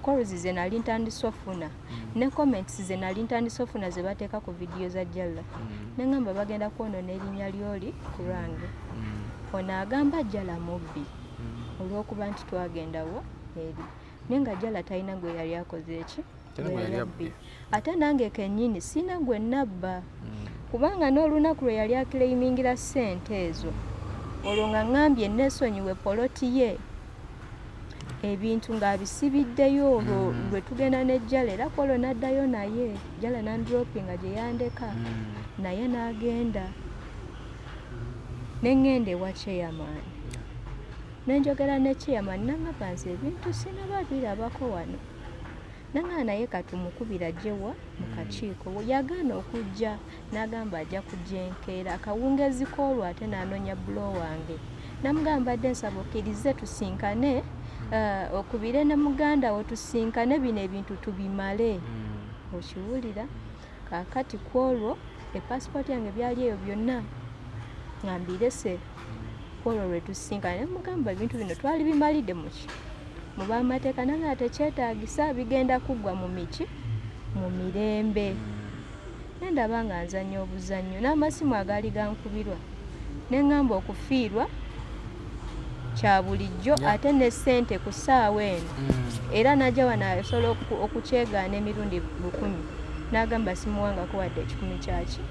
S3: koluzi ze nali ntandise ofuna ne comments ze nali ntandise ofuna ze bateeka ku vidiyo za Jalla neŋŋamba bagenda kwonoona erinnya ly'oli ku lwange ono agamba Jalla mubbi olw'okuba nti twagendawo eri naye nga Jalla talina gwe yali akoze eki yabbi ate nange kennyini sina gwe nabba kubanga n'olunaku lwe yali akireimingira ssente ezo olwo nga ŋŋambye neesonyiwe poloti ye ebintu ng'abisibiddeyo olwo lwe tugenda ne Jalla era kwolwo n'addayo naye Jalla nandropinga gye yandeka naye n'agenda neŋŋenda ewa chairman nenjogera ne chairman nangamba nze ebintu sinaba birabako wano nanga naye katumukubira gyewa mu kakiiko yagaana okujja n'agamba ajja kujenkeera akawungezi k'olwo ate n'anoonya bulo wange namugamba dde nsaba okkirize tusinkane okubire ne muganda wo tusinkane bino ebintu tubimale okiwulira kaakati kwolwo epasipooti yange byali eyo byonna ngambirese kwolwo lwe tusinkane mugamba ebintu bino twali bimalidde muki mu b'amateeka nange ate kyetaagisa bigenda kuggwa mu miki mu mirembe nendaba nga nzannya obuzannyo n'amasimu agaali gankubirwa neŋŋamba okufiirwa kya bulijjo ate ne ssente ku ssaawa eno era najja wano asobola okukyegaana emirundi 1000 n'agamba simuwangako wadde 10 kyaki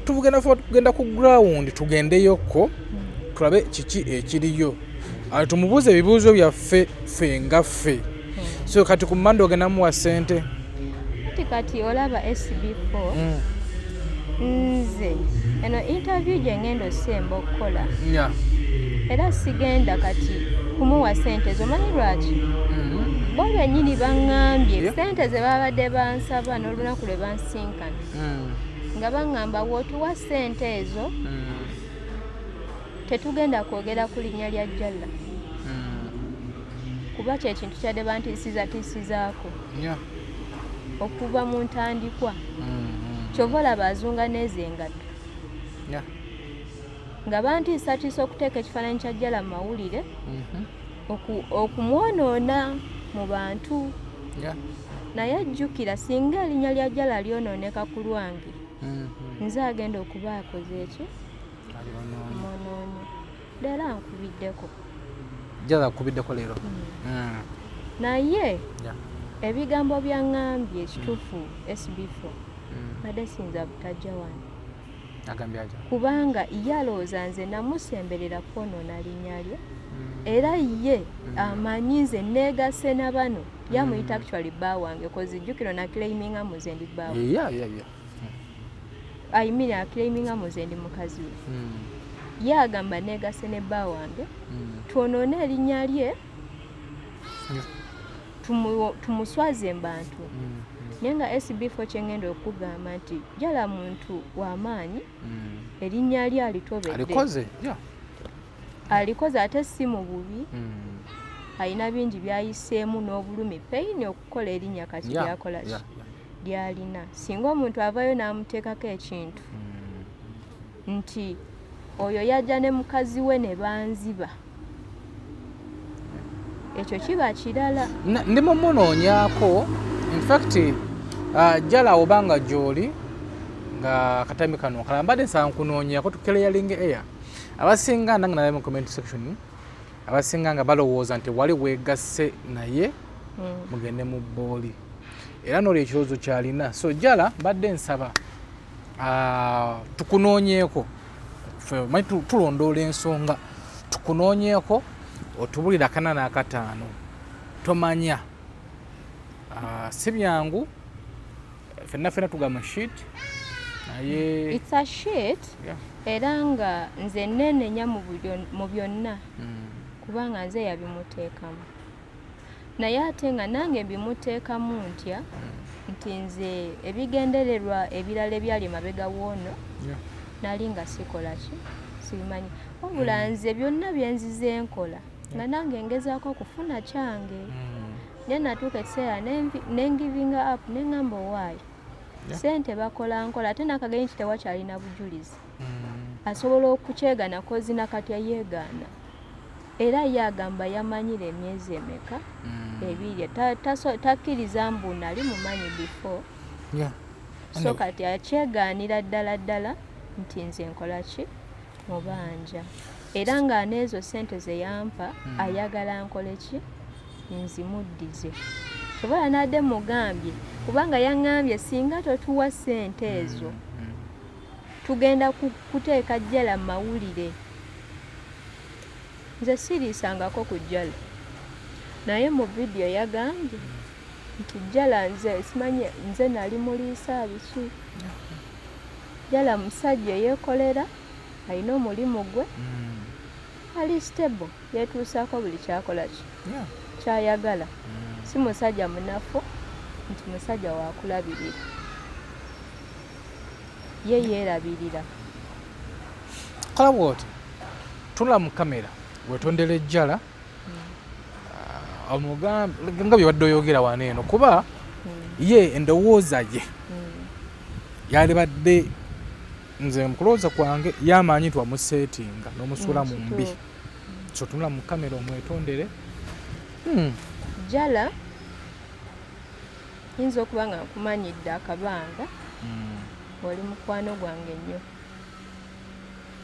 S3: tugenda ku ground tugendeyoko tulabe kiki ekiriyo tumubuuze ebibuuzo byaffe ffe nga ffe so kati ku Mande ogenda muwa ssente kati olaba SB4 nze eno interview gye ngenda osemba okukola era sigenda kati kumuwa ssente zomanyi lwaki bo bennyini baŋŋambye ssente ze babadde bansaba n'olunaku lwe bansinkana nga baŋŋamba wootuwa ssente ezo tetugenda kwogera ku linnya lya Jalla kuba kyekintu kyadde bantiisizatiisizaako okuva mu ntandikwa kyova olaba azunga n'ezo engatto nga bantiisatiisa okuteeka ekifaananyi kya Jalla mu mawulire okumwonoona mu bantu naye ajjukira singa erinnya lya Jalla lyonooneka ku lwange nze agenda okuba akoze eki mwonoonye leero ankubiddeko
S2: Jalla akubiddeko leero
S3: naye ebigambo byaŋŋambye ekituufu SB4 badde sinza butajja wano kubanga ye alowooza nze namusemberera kwonoona linnya lye era ye amanyi nze neegase na bano yamuyita actually bba wange kozi jjukiro nakilaiminga muze ndi bba I mean akilaiminga muze ndi mukazi we yagamba negase ne bba wange twonoone erinnya lye tumuswaze mbantu naye nga SB4 kyengenda okugamba nti jala muntu w'amaanyi erinnya lye alitobedde alikoze ate si mu bubi alina bingi byayiseemu n'obulumi peyini okukola erinnya kati lyakola ki lyalina singa omuntu avayo n'amuteekako ekintu nti oyo yajja ne mukazi we ne banziba ekyo kiba kirala
S2: ndi mumunoonyaako infact jala obanga gy'oli nga katami kano kala mbadde nsaba nkunoonyaako tukeleyaling air abasinga nange nalabe mu comment section abasinga nga balowooza nti wali weegasse naye mugende mu bbooli era n'olwo ekirowoozo kyalina so jala mbadde nsaba tukunoonyeeko manyi tulondoola ensonga tukunoonyeeko otubulira 4 na 5 tomanya si byangu ffenna tugama sheet naye
S3: it's a sheet era nga nze nenenya mu byonna kubanga nze yabimuteekamu naye ate nga nange bimuteekamu ntya nti nze ebigendererwa ebirala ebyali mabega woono nali nga sikola ki sibimanyi wabula nze byonna byenzize enkola nga nange ngezaako okufuna kyange naye natuuka ekiseera nengivinga up neŋŋamba owaayo sente bakola nkola ate nakagenyi nti tewakyalina bujulizi asobola okukyegana kozina katya yeegaana era yagamba yamanyire emyezi emeka ebiri takkiriza mbu nali mumanyi before so kati akyegaanira ddala nti nze nkola ki mubanja era nga n'ezo sente ze yampa ayagala nkole ki nzimuddize sobola nadde mugambye kubanga yaŋŋambye singa totuwa sente ezo tugenda kuteeka jjala mawulire nze siriisangako ku jjala naye mu vidiyo yagambye nti jjala nze simanye nze nali muliisa biki jjala musajja eyeekolera alina omulimu gwe ali stable yeetuusaako buli kyakola ki kyayagala si musajja munafu nti musajja wakulabirira ye yeerabirira
S2: kola bwoti tula mu kamera wetondera ejjala nga bye badde oyogera wano eno kuba ye endowooza ye yali badde nze mukulowooza kwange yamanyi nti wamuseetinga n'omusuula mu mbi so tunula mu kamera omwetondere
S3: jala yinza okuba nga nkumanyidde akabanga oli mukwano gwange nnyo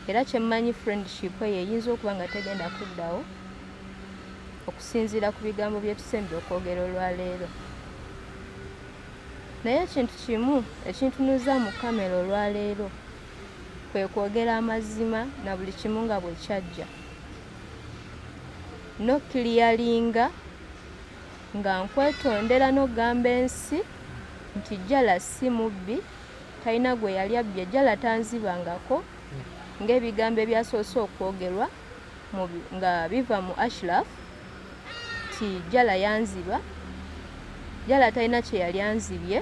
S3: era kyemmanyi friendship eyo eyinza okuba nga tegenda kuddawo okusinziira ku bigambo bye tusembye okwogera olwaleero naye ekintu kimu ekintunuza mu kamera olwaleero kwe kwogera amazima na buli kimu nga bwe kyajja nokiliyalinga nga nkwetondera n'ogamba ensi nti jala si mubbi talina gwe yali abbye jala tanzibangako ng'ebigambo ebyasoose okwogerwa nga biva mu Ashraf ti jala yanziba jala talina kye yali anzibye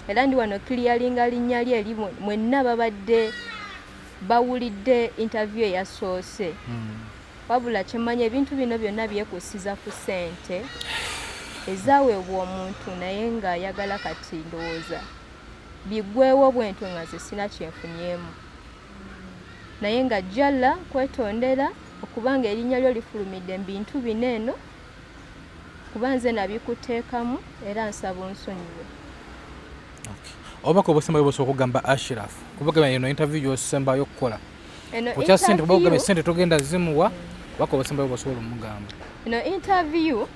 S3: era ndi wano kiliyalinga linnya lye eri mwenna babadde bawulidde interview eyasoose wabula kyemanya ebintu bino byonna byekusiza ku ssente ezaweebwa omuntu naye nga ayagala kati ndowooza biggweewo bwentyo nga nze sina kyenfunyemu naye nga jala kwetondera okubanga erinnya lyo lifulumidde mu bintu bino eno kuba nze nabikuteekamu era nsaba onsonyiwe
S2: obako obusembayo bwosooka okugamba Ashraf kubaga eno interview gyosembayo okukola kukya sente kuba okugamba sente togenda zimuwa obako obusembayo bwosobola omugamba
S3: eno interview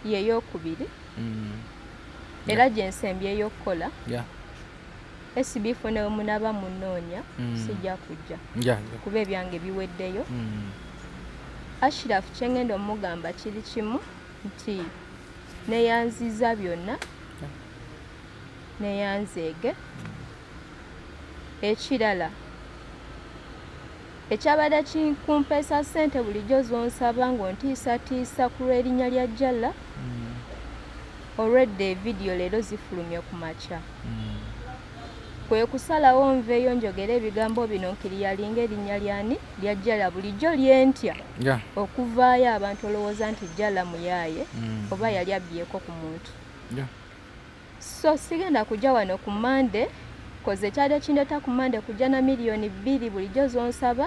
S3: yeyokubiri era gyensembyeyo okukola SB4 ne munaba munoonya sijja kujja kuba ebyange biweddeyo Ashraf kyengenda omugamba kiri kimu nti neyanziza byonna neyanzeege ekirala ekyabadde kinkumpeesa ssente bulijjo zonsaba ng'ontiisatiisa ku lw'erinnya lya Jalla olwedde evidiyo leero zifulumye ku makya kwe kusalawo nveeyo njogera ebigambo bino nkiriyalinga erinnya lyani lya Jalla bulijjo lyentya okuvaayo abantu olowooza nti Jalla muyaaye oba yali abbyeko ku muntu so sigenda kujja wano ku Monday koze ekyadde kindeeta ku Monday kujja na miliyoni 2 bulijjo zonsaba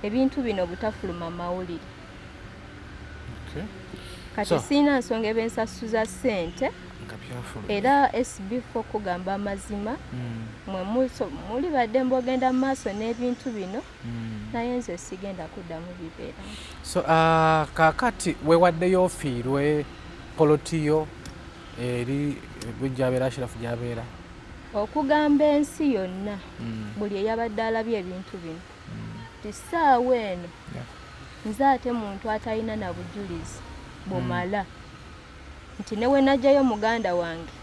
S3: ebintu bino butafuluma mawulire kati siina nsonga ebensasuza ssente era SB4 kugamba amazima mwe muli badde mbogenda mu maaso n'ebintu bino naye nze sigenda kuddamu bibeera
S2: so kakati wewaddeyo ofiirwe polotiyo eri gwejabeera Ashraf gyabeera
S3: okugamba ensi yonna buli eyabadde alabye ebintu bino tisaawa eno nze ate muntu atalina na bujulizi bumala nti newe najjayo muganda wange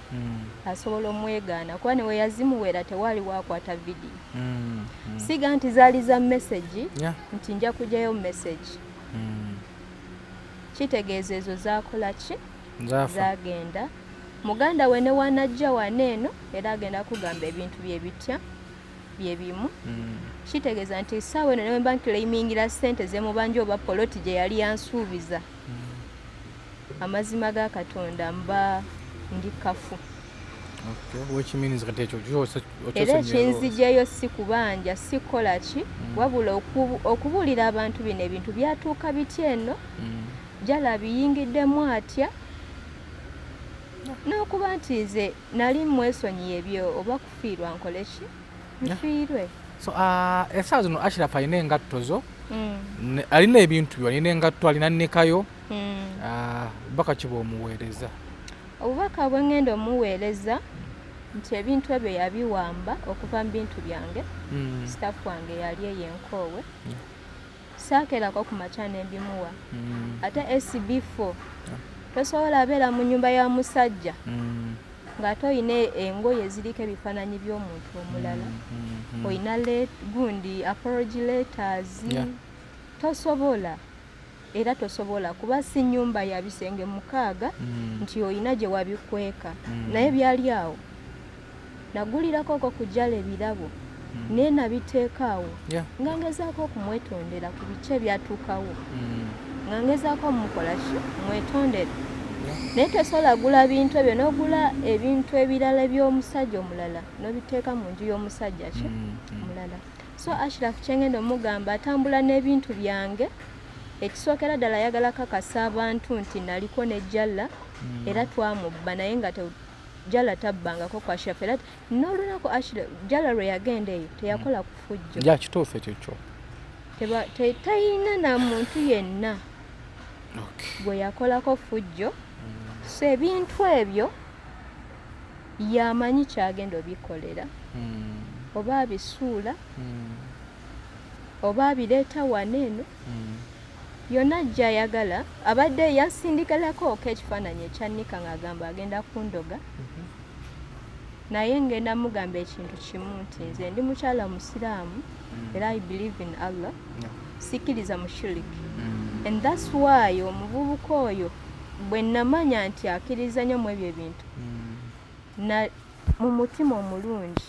S3: asobola omwegaana kuba newe yazimuwera tewali wakwata vidiyo siga nti zaali za message nti nja kujjayo message kitegeeza ezo zakola ki zagenda muganda we ne wanajja waneeno era agenda kugamba ebintu bye bitya bye bimu kitegeeza nti ssaawa eno newe mba nkilaimingira ssente zemubanja oba poloti gye yali yansuubiza amazima ga Katonda mba ndi kafu era ekinzijeyo si kubanja si kukola ki wabula okubuulira abantu bino ebintu byatuuka bitya eno Jalla biyingiddemu atya n'okuba nti nze nali mwesonyiye ebyo oba kufiirwa nkole ki nfiirwe
S2: so essaawa zino Ashraf alina engatto zo alina ebintu byo alina engatto alina nnekayo bubaka ki bw'omuweereza
S3: obubaka bwe ngenda omuweereza nti ebintu ebyo yabiwamba okuva mu bintu byange sitaafu wange yali eyenkoowe saakerako ku makya n'ebimuwa ate SB4 tosobola abeera mu nnyumba ya musajja ng'ate oyina engoye ziriko ebifaananyi by'omuntu omulala oyina gundi apology letters tosobola era tosobola kuba si nnyumba ya bisenge 6 nti oyina gye wabikweka naye byali awo nagulirako oko ku Jalla ebirabo naye nabiteekaawo nga ngezaako okumwetondera ku bice byatuukawo nga ngezaako omukola ki mwetondere naye tosobola gula bintu ebyo n'ogula ebintu ebirala by'omusajja omulala n'obiteeka mu nju y'omusajja ki omulala so Ashraf kyengenda omugamba atambula n'ebintu byange ekisookera ddala ayagala kakasa abantu nti naliko ne Jalla era twamubba naye nga Jalla tabbangako ku Ashraf era n'olunaku Jalla lwe yagenda eyo teyakola ku fujjo
S2: kituufu ekyo kyo
S3: tayina na muntu yenna gwe yakolako fujjo so ebintu ebyo yamanyi kyagenda obikolera oba abisuula oba abireeta waneeno yonna gy'ayagala abadde yasindikalako ekifaananyi ekyannika ng'agamba agenda kundoga naye ngenda mugamba ekintu kimu nti nze ndi mukyala musiraamu era I believe in Allah sikkiriza mushiriki and that's why omuvubuka oyo bwe namanya nti akkiriza nnyo mu ebyo ebintu mu mutima omulungi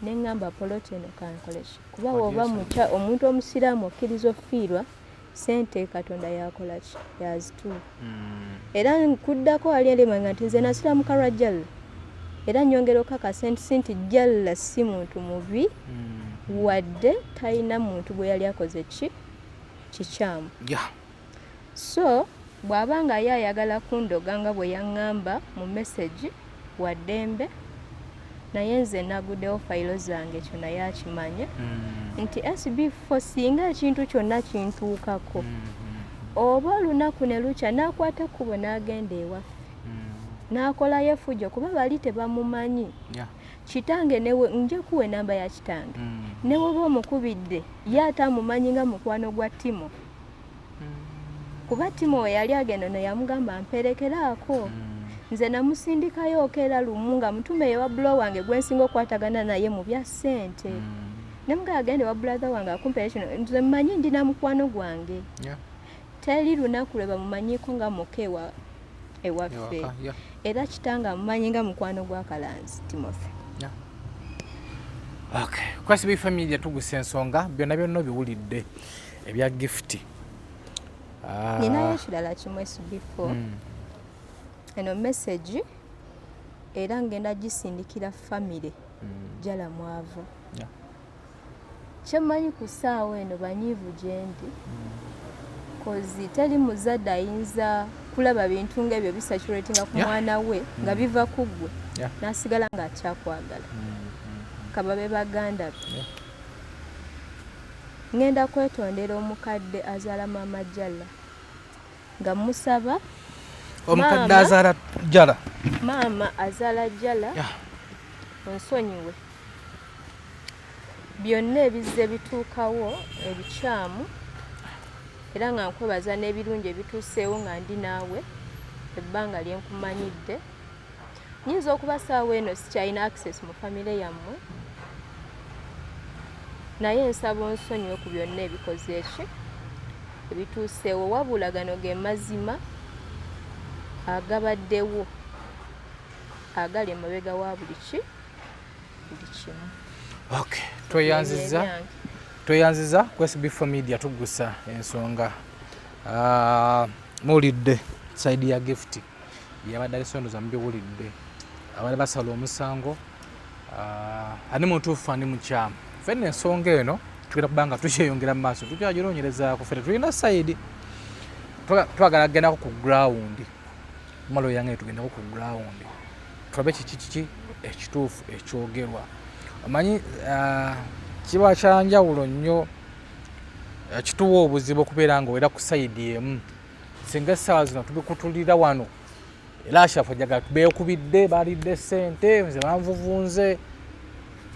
S3: neŋŋamba poloti eno kankoleki kuba woba omuntu omusiraamu okkiriza ofiirwa sente Katonda yakola ki yazituwa era nkuddako wali erimanga nti nze nasiramuka lwa Jalla era nyongera okakasa nti Jalla si muntu mubi wadde talina muntu bwe yali akoze ki kikyamu so bw'abanga ye ayagala kundoga nga bwe yaŋŋamba mu message waddembe naye nze naguddewo fayiro zange ekyo naye akimanya nti SB4 singa ekintu kyonna kintuukako oba olunaku ne lukya n'akwata ekkubo n'agenda ewaffe n'akolayo effujjo kuba bali tebamumanyi kitange newe nja kuwa enamba ya kitange newe oba omukubidde ye ate amumanyi nga mukwano gwa Timo kuba Timo we yali agenda no yamugamba mperekeraako nze namusindikayo okeera lumu nga mutume wa bro wange gwensinga okwatagana naye mu bya ssente nemugamba agende wa brother wange akumpeera kino nze mmanyi ndina mukwano gwange teri lunaku lwe bamumanyiiko nga mukewa ewaffe era kitanga mumanyi nga mukwano gwa Kalanzi Timothy.
S2: Okay, kwasi bi family tuguse ensonga byonna byonna biwulidde ebya gift.
S3: Ninayo ekirala kimwe before eno message era ngenda gisindikira family jala mwavu kyemanyi ku ssaawa eno banyiivu gyendi kozi teri muzadde ayinza kulaba bintu ng'ebyo bisaturatinga ku mwana we nga biva ku ggwe n'asigala ng'akyakwagala kababe baganda be ngenda kwetondera omukadde azaala maama Jala nga musaba
S2: omukadde azaala Jala
S3: maama azaala Jala onsonyiwe byonna ebizze bituukawo ebikyamu era nga nkwebaza n'ebirungi ebituuseewo nga ndi naawe ebbanga lyenkumanyidde nyinza okuba saawa eno sikyalina access mu famire yammwe naye nsaba onsonyiwe ku byonna ebikoze eki ebituuseewo wabula gano ge mazima agabaddewo agali emabega wa buli kimu.
S2: Okay, tweyanziza ku SB4 Media tugusa ensonga muwulidde side ya gift yabadde alisondoza mubiwulidde abali basala omusango ani mutuufu ani mukyamu fenna ensonga eno tugenda kubanga tukyeyongera mu maaso tukyagironyerezaako fena tulina side twagala kugendako ku ground malo yange tugendako ku ground tulabe kiki ekituufu ekyogerwa amanyi kiba kyanjawulo nnyo kituwa obuzibu okubeera nga oera ku sayidi emu singa essaawa zino tubikutulira wano era ashafu jagala beekubidde balidde ssente nze banvuvunze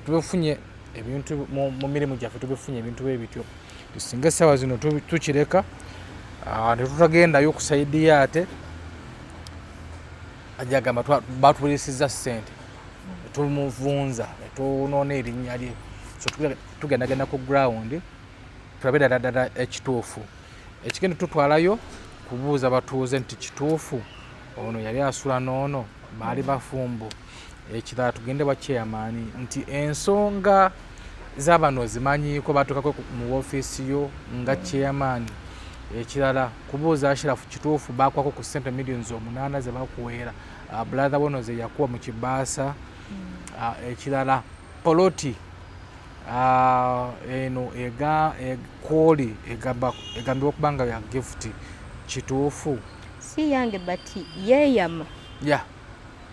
S2: tubifunye ebintu mu mirimu gyaffe tubifunye ebintu ebityo singa essaawa zino tukireka tetutagendayo ku sayidi ye ate ajagamba batubulisiza ssente tumuvunza tunoona erinnya lye so tugendagenda ku ground tulabe ddala ekituufu ekigenda tutwalayo kubuuza batuuze nti kituufu ono yali asula n'ono baali bafumbo ekirala tugende wa chairman nti ensonga z'abano zimanyiiko batuukako mu woofiisi yo nga chairman ekirala kubuuza Ashirafu kituufu bakwako ku ssente millions 8 ze bakuweera brother bono ze yakuwa mu kibaasa ekirala poloti eno ekoli egambibwa okubanga ya gift kituufu
S3: si yange bati yeyama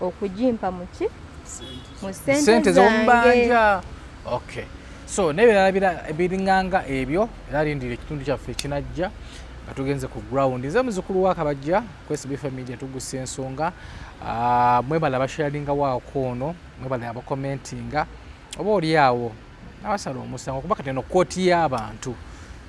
S3: okujimpa muki mu ssente
S2: z'ombanja. Okay, so nebirala ebiringanga ebyo era lindira ekitundu kyaffe kinajja nga tugenze ku ground nze muzukulu wa Kabajja ku SB4 Media tugusa ensonga mwebala basharinga waako ono mwebala abakomentinga oba oli awo abasala omusango kuba kati eno kooti y'abantu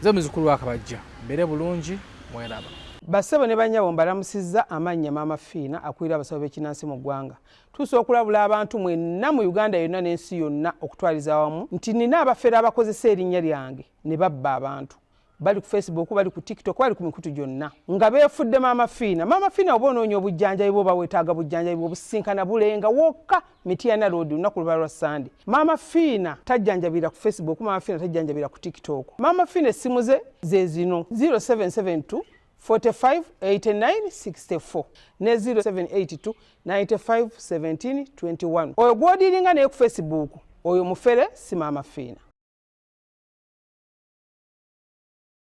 S2: nze muzukulu wa Kabajja mbere bulungi mweraba.
S4: Bassebo ne bannyabo mbalamusizza amannya Maama Fiina akulira abasawo b'ekinnansi mu ggwanga. Tusobola okulabula abantu mwenna mu Uganda yonna n'ensi yonna okutwaliza awamu nti nina abafere abakozesa erinnya lyange ne babba abantu. Bali ku Facebook, bali ku TikTok, bali ku mikutu gyonna nga beefudde Maama Fiina. Maama Fiina oba onoonya obujjanjabi bwo bawetaaga bujjanjabi bw'obusinkana bulenga wokka Mityana Road olunaku lwa Sunday. Maama Fiina tajjanjabira ku Facebook, Maama Fiina tajjanjabira ku TikTok. Maama Fiina essimu ze zino 0772 45 89 64 ne 0782 95 17 21. Oyo gw'odiringa naye ku Facebook oyo mufere si Maama Fiina.